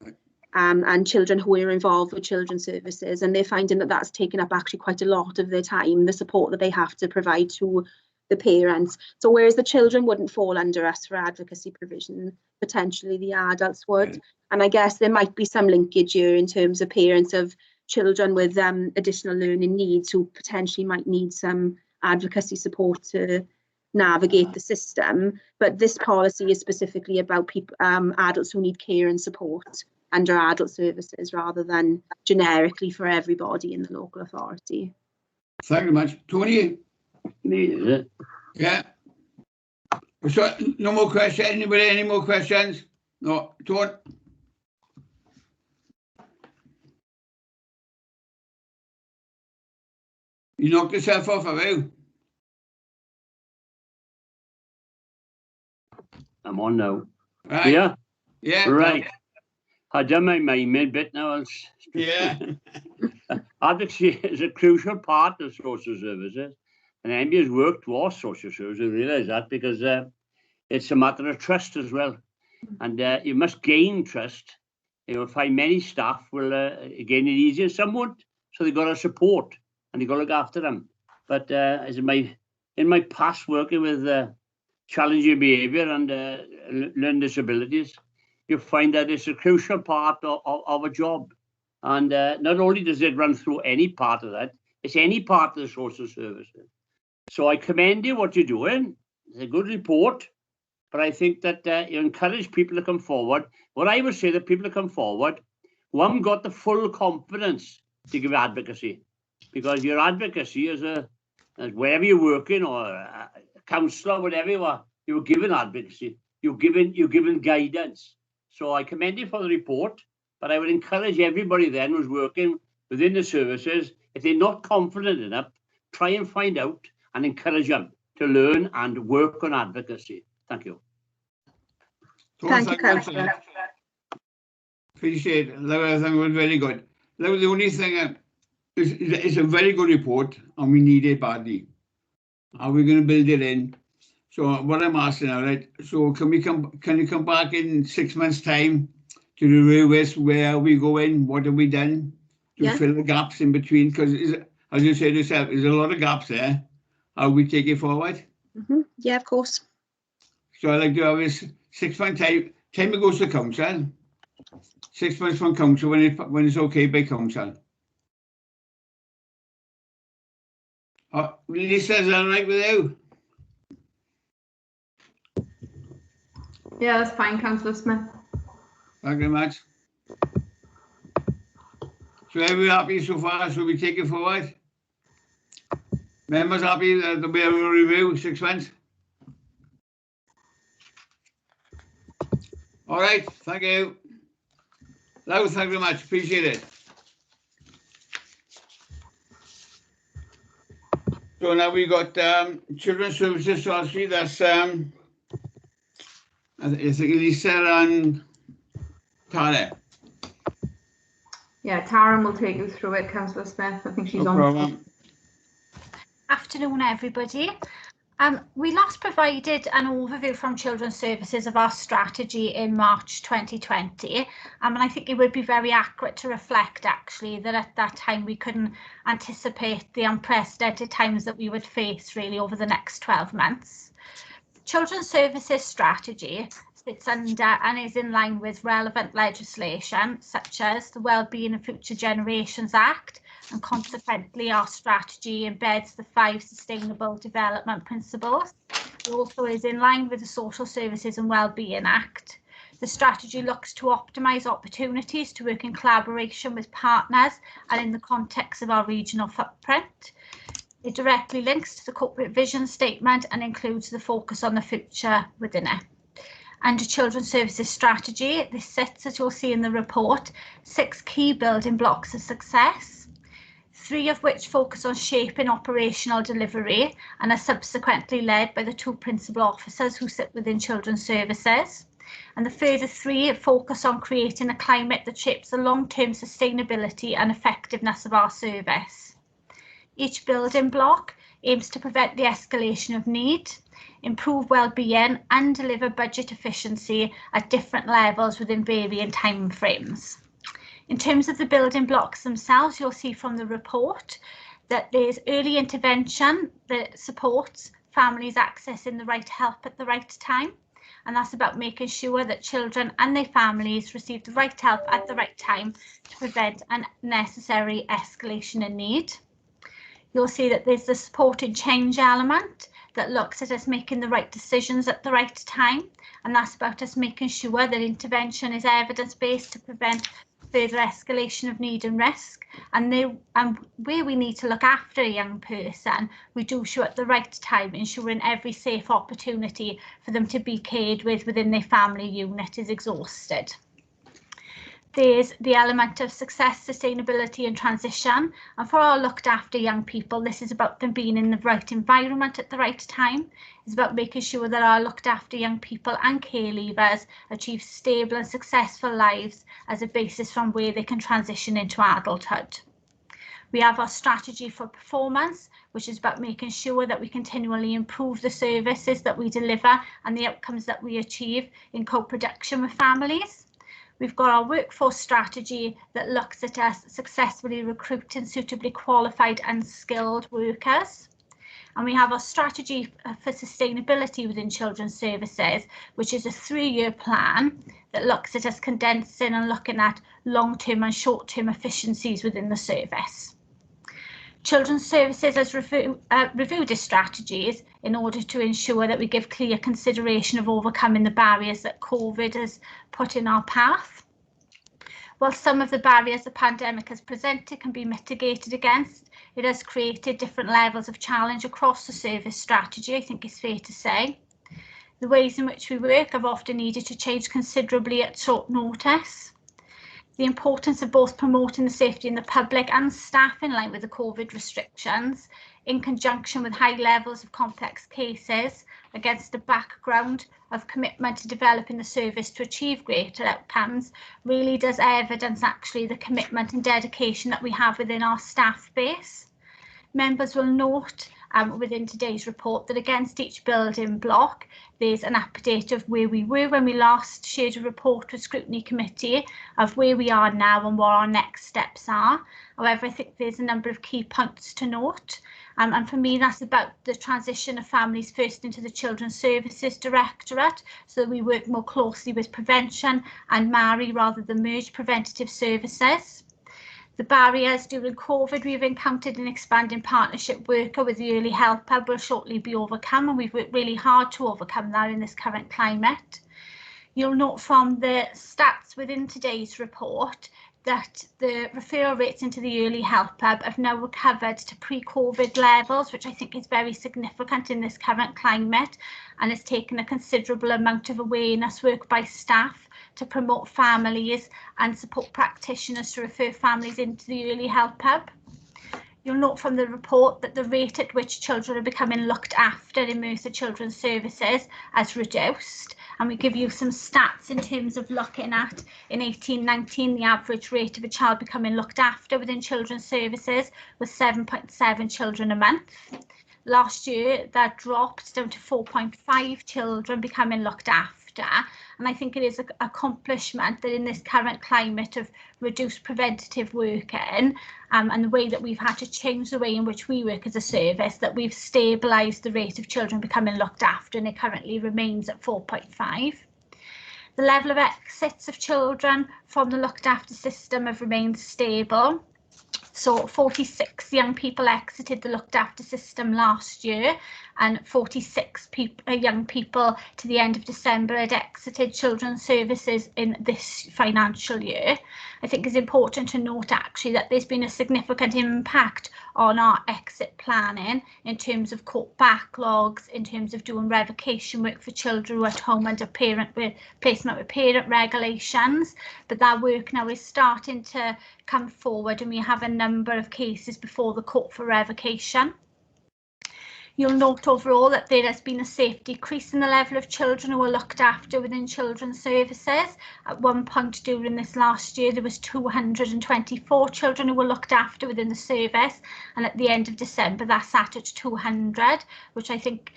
And children who are involved with children's services, and they're finding that that's taken up actually quite a lot of their time, the support that they have to provide to the parents. So whereas the children wouldn't fall under us for advocacy provision, potentially the adults would. And I guess there might be some linkage here in terms of parents of children with additional learning needs who potentially might need some advocacy support to navigate the system. But this policy is specifically about people, adults who need care and support under adult services rather than generically for everybody in the local authority. Thank you very much. Tony? Me, is it? Yeah. So, no more questions? Anybody, any more questions? No, Tony? You knocked yourself off, have you? I'm on now. Right. Yeah? Yeah. Right. I've done my main bit now. Yeah. Advocacy is a crucial part of social services, and anybody who's worked towards social services realise that, because it's a matter of trust as well. And you must gain trust. You'll find many staff will gain it easier. Some won't, so they've got to support and they've got to look after them. But as in my past working with challenging behaviour and learning disabilities, you find that it's a crucial part of a job. And not only does it run through any part of that, it's any part of the social services. So I commend you what you're doing. It's a good report, but I think that you encourage people to come forward. What I would say that people to come forward who haven't got the full confidence to give advocacy, because your advocacy as wherever you're working or a counsellor, whatever you were given advocacy, you're given guidance. So I commend you for the report, but I would encourage everybody then who's working within the services, if they're not confident enough, try and find out and encourage them to learn and work on advocacy. Thank you. Thank you, Councillor. Appreciate it. I think it was very good. The only thing it's a very good report, and we need it badly. Are we going to build it in? So what I'm asking now, right? So can you come back in 6 months' time to review this? Where are we going? What have we done to fill the gaps in between? Because as you said yourself, there's a lot of gaps there. How we take it forward? Yeah, of course. So I like to have this 6 month time it goes to council. 6 months from council when it's okay by council. Lisa, is that all right with you? Yeah, that's fine, Councillor Smith. Thank you very much. So are we happy so far? Should we take it forward? Members happy that there'll be a review 6 months? All right, thank you. Thank you very much, appreciate it. So now we got Children's Services, so I'll see that's I think Lisa and Tara. Yeah, Tara will take you through it, Councillor Smith. I think she's No on. problem. Afternoon, everybody. We last provided an overview from Children's Services of our strategy in March 2020, and I think it would be very accurate to reflect actually that at that time we couldn't anticipate the unprecedented times that we would face really over the next 12 months. Children's Services strategy sits under and is in line with relevant legislation such as the Wellbeing and Future Generations Act, and consequently our strategy embeds the 5 Sustainable Development Principles. It also is in line with the Social Services and Wellbeing Act. The strategy looks to optimise opportunities to work in collaboration with partners and in the context of our regional footprint. It directly links to the corporate vision statement and includes the focus on the future within it. Under Children's Services Strategy, this sets, as you'll see in the report, 6 key building blocks of success, 3 of which focus on shaping operational delivery and are subsequently led by the 2 principal officers who sit within Children's Services. And the further 3 focus on creating a climate that shapes the long-term sustainability and effectiveness of our service. Each building block aims to prevent the escalation of need, improve well-being and deliver budget efficiency at different levels within varying time frames. In terms of the building blocks themselves, you'll see from the report that there's early intervention that supports families accessing the right help at the right time. And that's about making sure that children and their families receive the right help at the right time to prevent unnecessary escalation in need. You'll see that there's the support and change element that looks at us making the right decisions at the right time. And that's about us making sure that intervention is evidence-based to prevent further escalation of need and risk. And where we need to look after a young person, we do so at the right time, ensuring every safe opportunity for them to be cared with within their family unit is exhausted. There's the element of success, sustainability and transition. And for our looked after young people, this is about them being in the right environment at the right time. It's about making sure that our looked after young people and care leavers achieve stable and successful lives as a basis from where they can transition into adulthood. We have our strategy for performance, which is about making sure that we continually improve the services that we deliver and the outcomes that we achieve in co-production with families. We've got our workforce strategy that looks at us successfully recruiting suitably qualified and skilled workers. And we have our strategy for sustainability within Children's Services, which is a 3-year plan that looks at us condensing and looking at long-term and short-term efficiencies within the service. Children's Services has reviewed its strategies in order to ensure that we give clear consideration of overcoming the barriers that COVID has put in our path. While some of the barriers the pandemic has presented can be mitigated against, it has created different levels of challenge across the service strategy, I think it's fair to say. The ways in which we work have often needed to change considerably at short notice. The importance of both promoting the safety in the public and staff in line with the COVID restrictions, in conjunction with high levels of complex cases, against a background of commitment to developing the service to achieve greater outcomes, really does evidence actually the commitment and dedication that we have within our staff base. Members will note within today's report that against each building block there's an update of where we were when we last shared a report with Scrutiny Committee, of where we are now and what our next steps are. However, I think there's a number of key points to note. And for me, that's about the transition of Families First into the Children's Services Directorate, so that we work more closely with prevention and marry rather than merge preventative services. The barriers during COVID we've encountered in expanding partnership worker with the Early Help Hub will shortly be overcome, and we've worked really hard to overcome that in this current climate. You'll note from the stats within today's report that the referral rates into the Early Help Hub have now recovered to pre-COVID levels, which I think is very significant in this current climate, and has taken a considerable amount of awareness work by staff to promote families and support practitioners to refer families into the Early Help Hub. You'll note from the report that the rate at which children are becoming looked after in Merthyr Children's Services has reduced, and we give you some stats in terms of looking at in 18-19 the average rate of a child becoming looked after within Children's Services was 7.7 children a month. Last year that dropped down to 4.5 children becoming looked after. And I think it is an accomplishment that in this current climate of reduced preventative working and the way that we've had to change the way in which we work as a service, that we've stabilised the rate of children becoming looked after, and it currently remains at 4.5. The level of exits of children from the looked after system have remained stable. So 46 young people exited the looked after system last year, and 46 young people to the end of December had exited children's services in this financial year. I think it's important to note actually that there's been a significant impact on our exit planning in terms of court backlogs, in terms of doing revocation work for children who are at home under placement with parent regulations. But that work now is starting to come forward, and we have a number of cases before the court for revocation. You'll note overall that there has been a safe decrease in the level of children who are looked after within children's services. At one point during this last year, there was 224 children who were looked after within the service, and at the end of December that sat at 200, which I think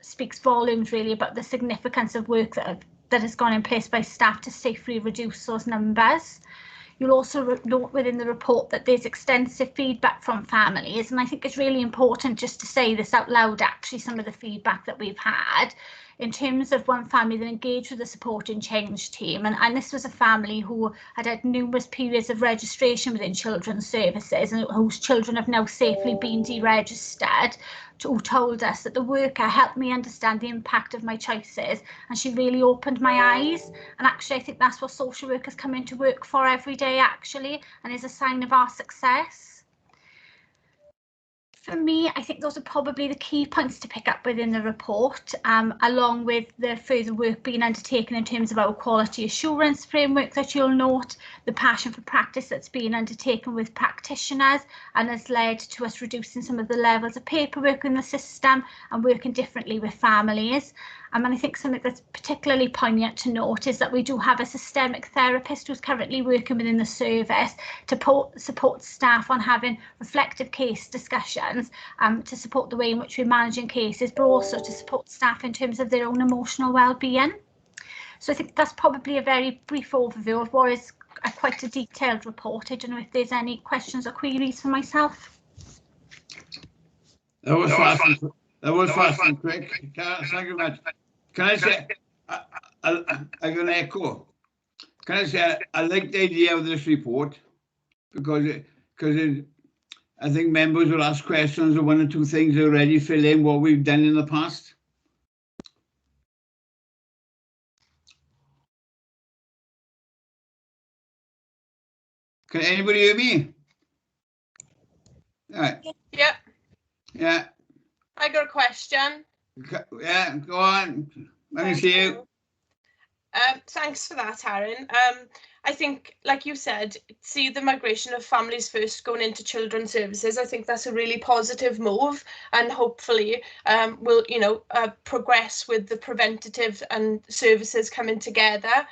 speaks volumes really about the significance of work that has gone in place by staff to safely reduce those numbers. You'll also note within the report that there's extensive feedback from families, and I think it's really important just to say this out loud, actually, some of the feedback that we've had. In terms of one family that engaged with the support and change team, and this was a family who had numerous periods of registration within children's services and whose children have now safely been deregistered, who told us that the worker helped me understand the impact of my choices, and she really opened my eyes. And actually I think that's what social workers come into work for every day actually, and is a sign of our success. For me, I think those are probably the key points to pick up within the report, along with the further work being undertaken in terms of our quality assurance framework that you'll note, the passion for practice that's been undertaken with practitioners and has led to us reducing some of the levels of paperwork in the system and working differently with families. And I think something that's particularly poignant to note is that we do have a systemic therapist who's currently working within the service to support staff on having reflective case discussions, to support the way in which we're managing cases, but also to support staff in terms of their own emotional well-being. So I think that's probably a very brief overview of what is quite a detailed report. I don't know if there's any questions or queries for myself. That was fast and quick. Thank you very much. Can I say, I'm going to echo. Can I say, I like the idea of this report because I think members will ask questions of one or two things already fill in what we've done in the past. Can anybody hear me? All right. Yeah. Yeah. I got a question. Yeah, go on. Let me see you. Thanks for that, Aaron. I think, like you said, see the migration of families first going into children's services. I think that's a really positive move, and hopefully we'll, progress with the preventative and services coming together.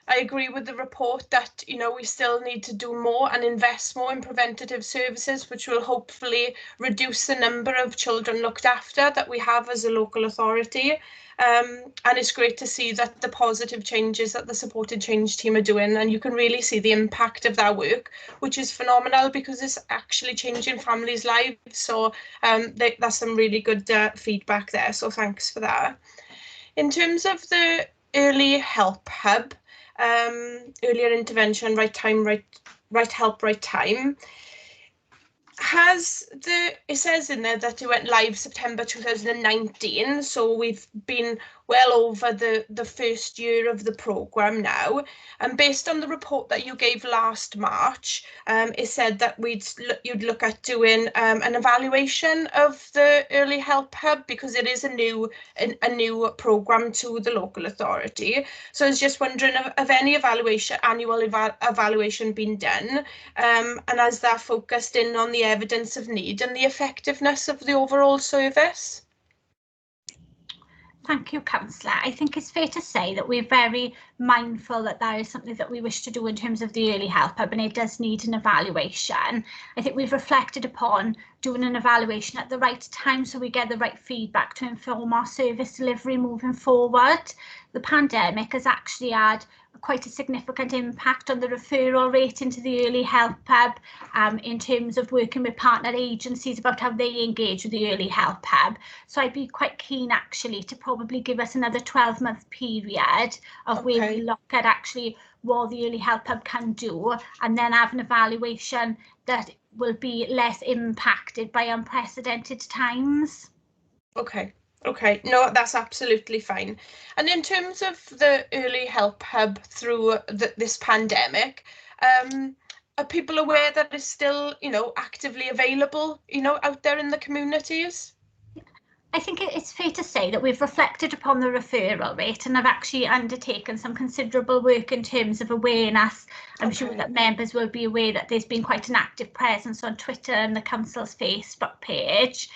I agree with the report that, we still need to do more and invest more in preventative services, which will hopefully reduce the number of children looked after that we have as a local authority. And it's great to see that the positive changes that the supported change team are doing, and you can really see the impact of that work, which is phenomenal because it's actually changing families' lives. So that's some really good feedback there. So thanks for that. In terms of the early help hub, earlier intervention, right time, right help, right time. It says in there that it went live September 2019, so we've been well over the first year of the programme now. And based on the report that you gave last March, it said that you'd look at doing an evaluation of the early help hub because it is a new programme to the local authority. So I was just wondering, have any annual evaluation been done, and has that focused in on the evidence of need and the effectiveness of the overall service? Thank you, Councillor. I think it's fair to say that we're very mindful that is something that we wish to do in terms of the early help hub, and it does need an evaluation. I think we've reflected upon doing an evaluation at the right time so we get the right feedback to inform our service delivery moving forward. the pandemic has actually had quite a significant impact on the referral rate into the Early Help Hub, in terms of working with partner agencies about how they engage with the Early Help Hub. So I'd be quite keen actually to probably give us another 12-month period of where we look at actually what the Early Help Hub can do, and then have an evaluation that will be less impacted by unprecedented times. Okay. Okay, no, that's absolutely fine. And in terms of the Early Help Hub through this pandemic, are people aware that it's still, actively available, out there in the communities? I think it's fair to say that we've reflected upon the referral rate and have actually undertaken some considerable work in terms of awareness. I'm sure that members will be aware that there's been quite an active presence on Twitter and the council's Facebook page.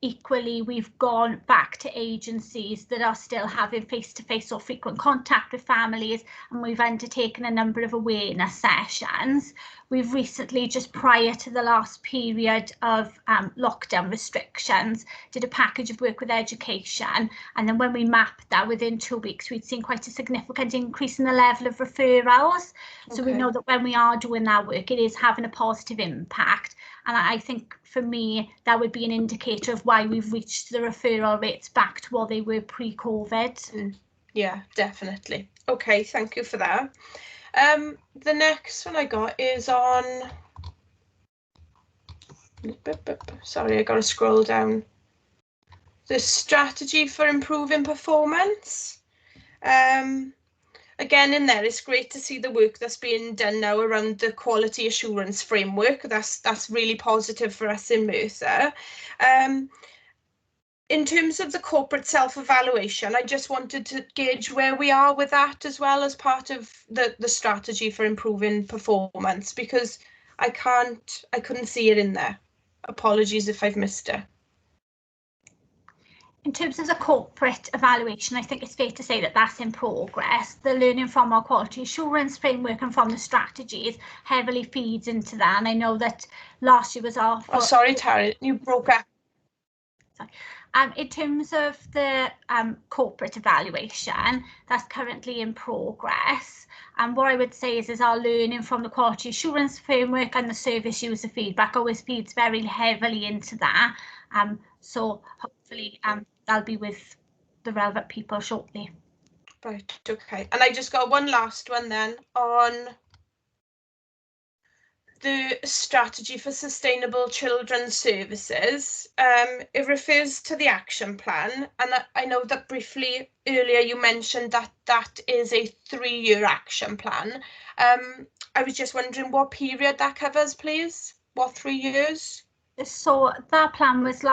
Equally, we've gone back to agencies that are still having face-to-face or frequent contact with families, and we've undertaken a number of awareness sessions. We've recently, just prior to the last period of lockdown restrictions, did a package of work with education, and then when we mapped that, within 2 weeks we'd seen quite a significant increase in the level of referrals. So we know that when we are doing that work, it is having a positive impact, and I think for me that would be an indicator of why we've reached the referral rates back to what they were pre-COVID. Yeah, definitely. Okay, thank you for that. The next one I got is on, sorry, I got to scroll down. The strategy for improving performance. Again, in there, it's great to see the work that's being done now around the quality assurance framework. That's really positive for us in Merthyr. In terms of the corporate self-evaluation, I just wanted to gauge where we are with that as well as part of the strategy for improving performance, because I couldn't see it in there. Apologies if I've missed it. In terms of the corporate evaluation, I think it's fair to say that that's in progress. The learning from our quality assurance framework and from the strategies heavily feeds into that. And I know that last year was our... Oh, sorry, Tara, you broke up. Sorry. In terms of the corporate evaluation, that's currently in progress. And what I would say is our learning from the quality assurance framework and the service user feedback always feeds very heavily into that. So hopefully that'll be with the relevant people shortly. Right, okay. And I just got one last one then on the strategy for sustainable children's services. It refers to the action plan, and I know that briefly earlier you mentioned that that is a 3-year action plan. I was just wondering what period that covers, please. What 3 years? So that plan was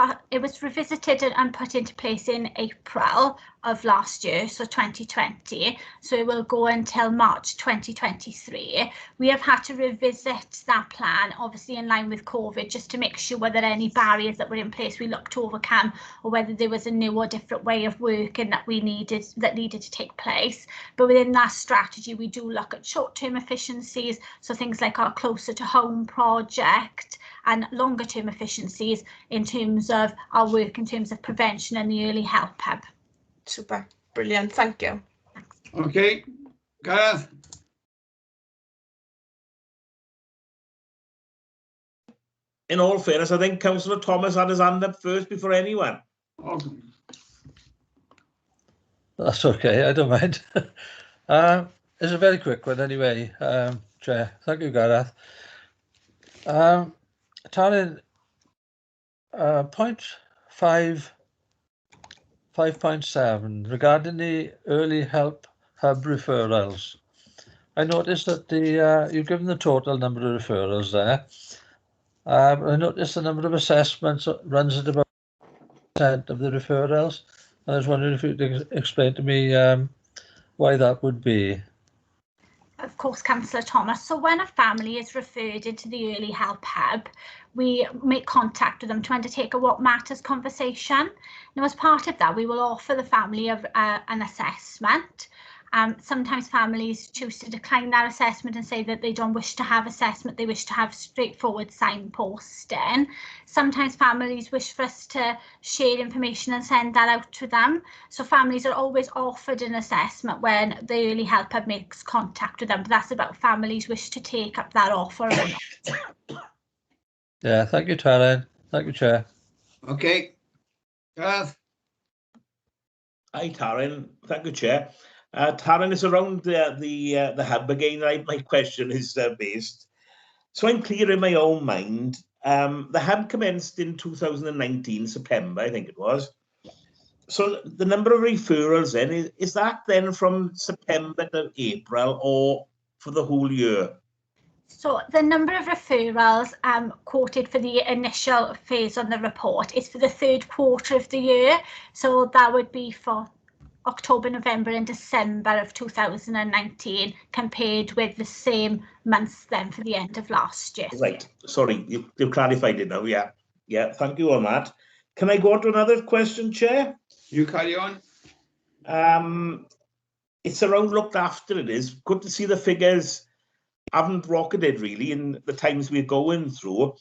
revisited and put into place in April of last year, so 2020. So it will go until March 2023. We have had to revisit that plan, obviously in line with COVID, just to make sure whether any barriers that were in place we looked to overcome, or whether there was a new or different way of working that needed to take place. But within that strategy, we do look at short-term efficiencies, so things like our Closer to Home project, and longer term efficiencies in terms of our work in terms of prevention and the Early Help Hub. Super, brilliant, thank you. Thanks. Okay, Gareth. In all fairness, I think Councillor Thomas had his hand up first before anyone. Okay. That's okay, I don't mind. It's a very quick one anyway, Chair. Thank you, Gareth. Taryn, point 5.7 regarding the Early Help Hub referrals. I noticed that you've given the total number of referrals there. I noticed the number of assessments runs at about 10% of the referrals. I was wondering if you could explain to me why that would be. Of course, Councillor Thomas. So when a family is referred into the Early Help Hub, we make contact with them to undertake a what matters conversation. Now, as part of that, we will offer the family an assessment. Sometimes families choose to decline that assessment and say that they don't wish to have assessment, they wish to have straightforward signposting. Sometimes families wish for us to share information and send that out to them. So families are always offered an assessment when the early help hub makes contact with them, but that's about families wish to take up that offer or not. Yeah, thank you, Taryn. Thank you, Chair. Okay. Gareth? Hi, Taryn. Thank you, Chair. Taryn, is around the hub again. My question is based. So I'm clear in my own mind. The hub commenced in 2019, September, I think it was. So the number of referrals then, is that then from September to April or for the whole year? So the number of referrals quoted for the initial phase on the report is for the third quarter of the year. So that would be for October, November and December of 2019 compared with the same months then for the end of last year. Right, sorry, you've clarified it now, yeah. Yeah, thank you on that. Can I go on to another question, Chair? You carry on. It's around looked after, it is. Good to see the figures haven't rocketed really in the times we're going through.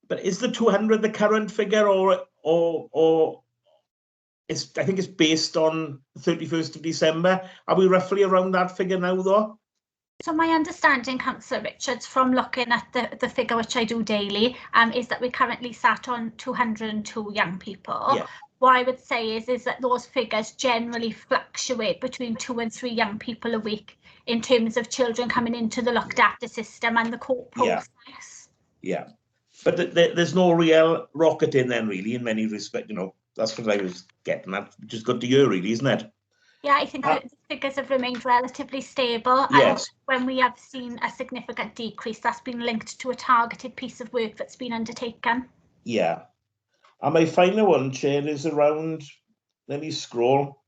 But is the 200 the current figure or I think it's based on 31st of December. Are we roughly around that figure now, though? So my understanding, Councillor Richards, from looking at the figure which I do daily, is that we currently sat on 202 young people. Yeah. What I would say is that those figures generally fluctuate between 2 and 3 young people a week in terms of children coming into the looked after system and the court process. Yeah. But there's no real rocket in then, really, in many respects, you know. That's what I was getting at, which is good to hear, really, isn't it? Yeah, I think the figures have remained relatively stable. Yes. And when we have seen a significant decrease, that's been linked to a targeted piece of work that's been undertaken. Yeah. And my final one, Chair, is around, let me scroll.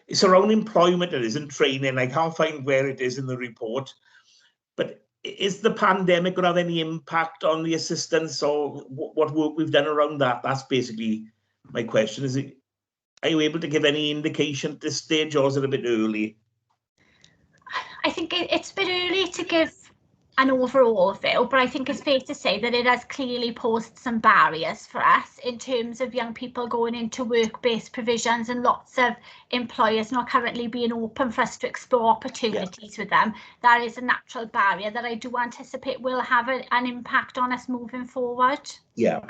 It's around employment, it isn't training. I can't find where it is in the report. But is the pandemic going to have any impact on the assistance or what work we've done around that? That's basically my question. Are you able to give any indication at this stage, or is it a bit early? I think it's a bit early to give an overall view, but I think it's fair to say that it has clearly posed some barriers for us in terms of young people going into work-based provisions and lots of employers not currently being open for us to explore opportunities with them. That is a natural barrier that I do anticipate will have an impact on us moving forward. Yeah.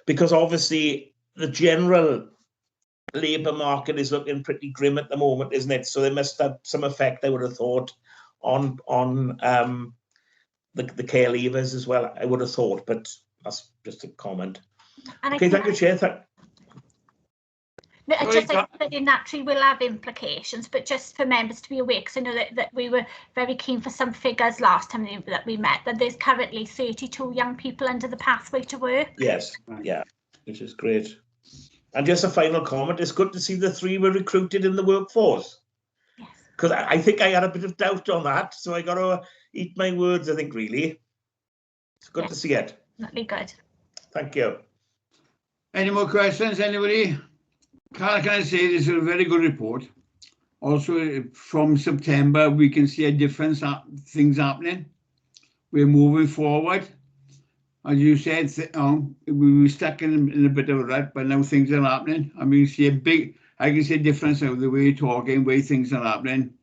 Because obviously the general labour market is looking pretty grim at the moment, isn't it? So they must have some effect, I would have thought, on the care leavers as well, I would have thought, but that's just a comment. And okay, thank you, Chair. I just think that it naturally will have implications, but just for members to be aware, because I know that we were very keen for some figures last time that we met, that there's currently 32 young people under the pathway to work. Yes, yeah, which is great. And just a final comment, it's good to see the 3 were recruited in the workforce. Yes. Because I think I had a bit of doubt on that, so I got to eat my words, I think, really. It's good to see it. Definitely good. Thank you. Any more questions, anybody? Can I say this is a very good report. Also, from September, we can see a difference, things happening. We're moving forward. As you said, we were stuck in a bit of a rut, but now things are happening. I mean, I can see a difference of the way you're talking, way things are happening,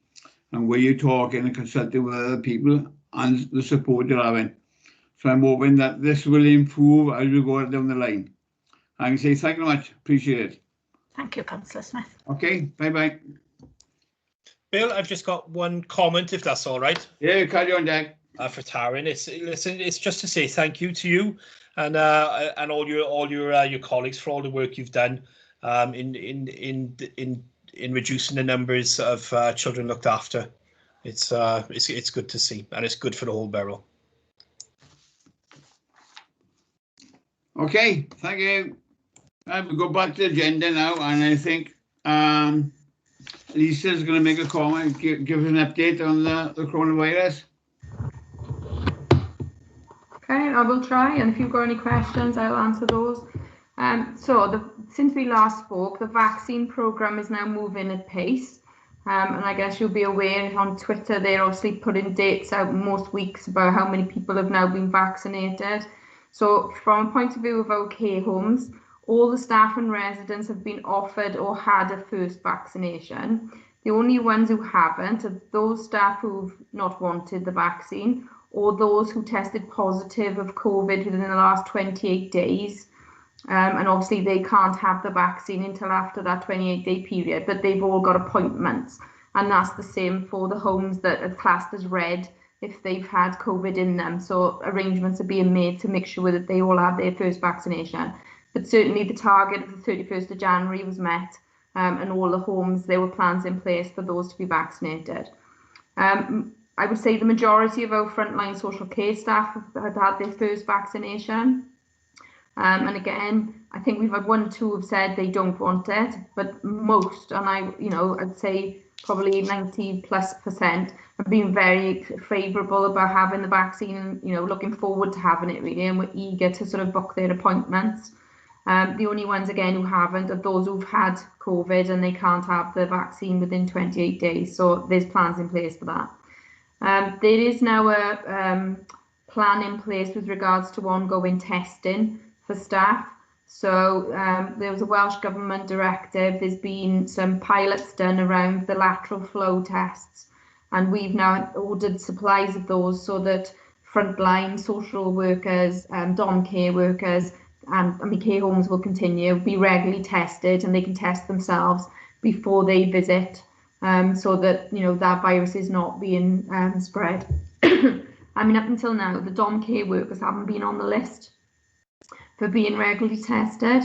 and where you're talking and consulting with other people and the support you're having. So I'm hoping that this will improve as we go down the line. I can say thank you very much. Appreciate it. Thank you, Councillor Smith. Okay, bye-bye. Bill, I've just got one comment, if that's all right. Yeah, carry on, Jack. For Taryn, it's just to say thank you to you and all your colleagues for all the work you've done in reducing the numbers of children looked after. It's good to see, and it's good for the whole borough. Okay, thank you. We'll go back to the agenda now, and I think Lisa's going to make a comment, give us an update on the coronavirus. Okay, I will try, and if you've got any questions, I'll answer those. Since we last spoke, the vaccine programme is now moving at pace. And I guess you'll be aware on Twitter, they're obviously putting dates out most weeks about how many people have now been vaccinated. So from a point of view of our care homes, all the staff and residents have been offered or had a first vaccination. The only ones who haven't are those staff who've not wanted the vaccine, or those who tested positive of COVID within the last 28 days. And obviously they can't have the vaccine until after that 28-day period, but they've all got appointments. And that's the same for the homes that are classed as red if they've had COVID in them. So arrangements are being made to make sure that they all have their first vaccination. But certainly the target of the 31st of January was met, and all the homes, there were plans in place for those to be vaccinated. I would say the majority of our frontline social care staff have had their first vaccination. And again, I think we've had 1 or 2 have said they don't want it, but most, and I'd say probably 90+% have been very favourable about having the vaccine and, looking forward to having it really, and we're eager to sort of book their appointments. The only ones again who haven't are those who've had COVID and they can't have the vaccine within 28 days. So there's plans in place for that. There is now a plan in place with regards to ongoing testing for staff. So there was a Welsh Government directive. There's been some pilots done around the lateral flow tests, and we've now ordered supplies of those so that frontline social workers, dom care workers, and care homes will continue, be regularly tested, and they can test themselves before they visit, so that that virus is not being spread. I mean, up until now, the dom care workers haven't been on the list for being regularly tested.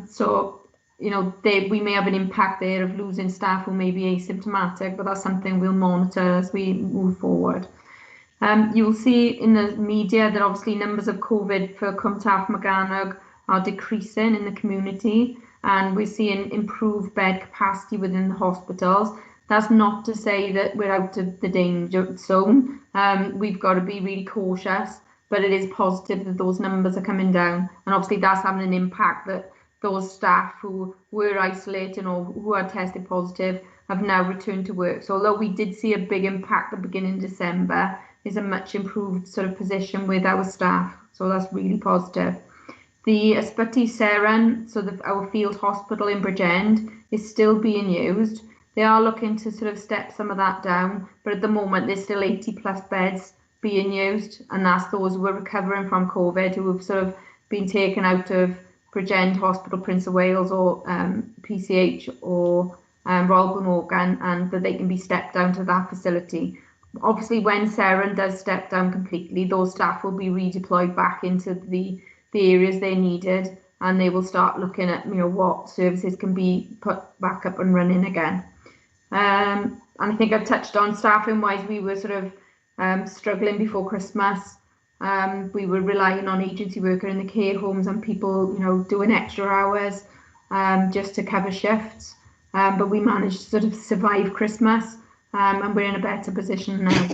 So, we may have an impact there of losing staff who may be asymptomatic, but that's something we'll monitor as we move forward. You'll see in the media that obviously numbers of COVID for Cwmtaf Morgannwg are decreasing in the community, and we're seeing improved bed capacity within the hospitals. That's not to say that we're out of the danger zone. We've got to be really cautious, but it is positive that those numbers are coming down. And obviously that's having an impact that those staff who were isolating or who are tested positive have now returned to work. So although we did see a big impact at the beginning of December, there's a much improved sort of position with our staff. So that's really positive. The Ysbyty Seren, so our field hospital in Bridgend, is still being used. They are looking to sort of step some of that down, but at the moment there's still 80+ beds being used, and that's those who are recovering from COVID who have sort of been taken out of Bridgend Hospital, Prince of Wales, or PCH, or Royal Glamorgan, and that they can be stepped down to that facility. Obviously, when Seren does step down completely, those staff will be redeployed back into the areas they needed, and they will start looking at what services can be put back up and running again. And I think I've touched on staffing wise, we were sort of struggling before Christmas. We were relying on agency worker in the care homes and people doing extra hours just to cover shifts, but we managed to sort of survive Christmas, and we're in a better position now.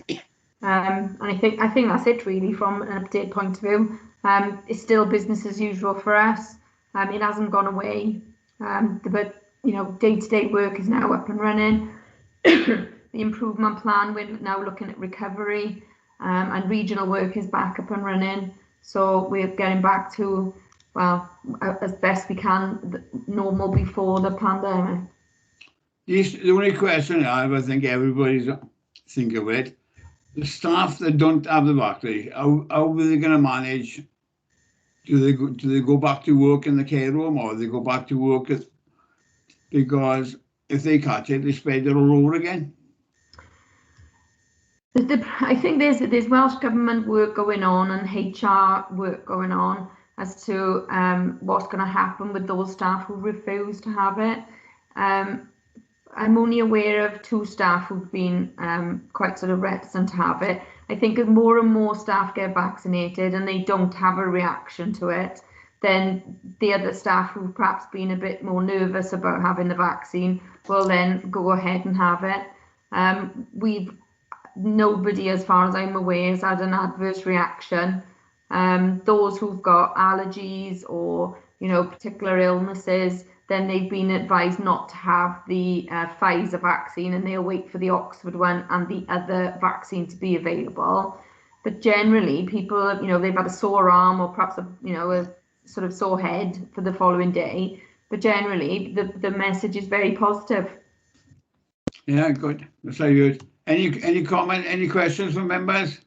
And I think that's it really from an update point of view. It's still business as usual for us. It hasn't gone away, but day-to-day work is now up and running. The improvement plan, we're now looking at recovery, and regional work is back up and running. So we're getting back to, well, as best we can, normal before the pandemic. The only question I have, I think everybody's thinking of it, the staff that don't have the vaccine, how are they going to manage? Do they go back to work in the care home, or they go back to work because if they catch it, they spread it all over again? I think there's Welsh Government work going on and HR work going on as to what's going to happen with those staff who refuse to have it. I'm only aware of 2 staff who've been quite sort of reticent to have it. I think as more and more staff get vaccinated and they don't have a reaction to it, then the other staff who've perhaps been a bit more nervous about having the vaccine will then go ahead and have it. Nobody, as far as I'm aware, has had an adverse reaction. Those who've got allergies or, you know, particular illnesses, then they've been advised not to have the Pfizer vaccine, and they'll wait for the Oxford one and the other vaccine to be available. But generally, people, you know, they've had a sore arm or perhaps a sort of sore head for the following day. But generally, the message is very positive. Yeah, good. That's very good. Any comment, any questions from members?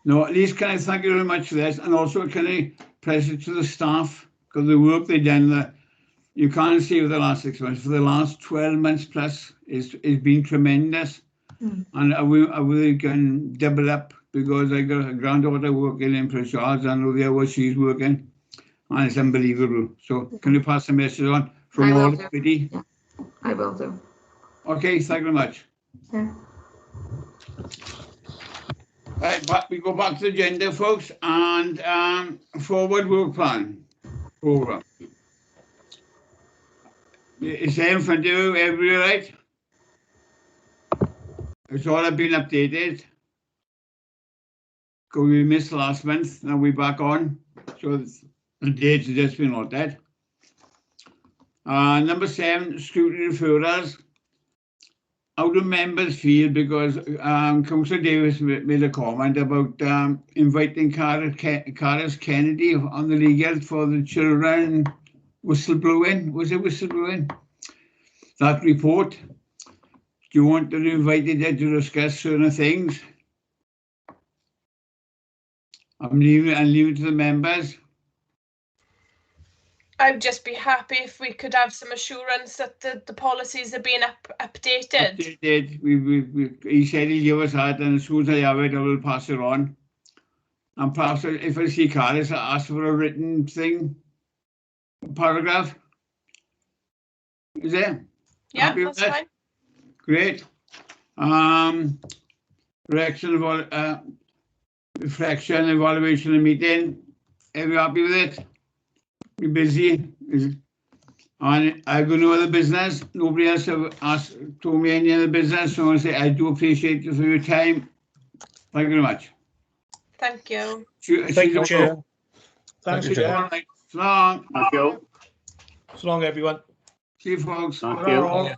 No, at least can I thank you very much for this, and also can I praise it to the staff because the work they've done. You can't see for the last 6 months. For the last 12 months plus, it's been tremendous. And I will can double up because I got a granddaughter working in Prince Charles, and over there where she's working, and it's unbelievable. So can you pass the message on from all the committee? Yeah, I will do. Okay, thank you very much. Yeah. Right, but we go back to the agenda, folks, and forward work plan program. It's there in front of you, everywhere, right? It's all been updated. Because we missed last month, now we're back on. So the dates have just been altered. Number 7, scrutiny referrals. How do members feel? Because Councillor Davis made a comment about inviting Carys Kennedy on the legal for the children whistleblowing. Was it whistleblowing? That report. Do you want to invite her to discuss certain things? I'm leaving it to the members. I'd just be happy if we could have some assurance that the policies are being updated. Updated. He said he'll give us that, and as soon as I have it, I will pass it on. And perhaps if I see Carys, I'll ask for a written thing, paragraph. Is there? Yeah, Happy that's with that? fine. Great. Reflection, evaluation of meeting. Are you happy with it? We're busy. And I've got no other business. Nobody else have told me any other business. So I want to say I do appreciate you for your time. Thank you very much. Thank you. Thank you, Chair. Thanks, Chair. So long. Thank you. So long, everyone. See you, folks. Thank you.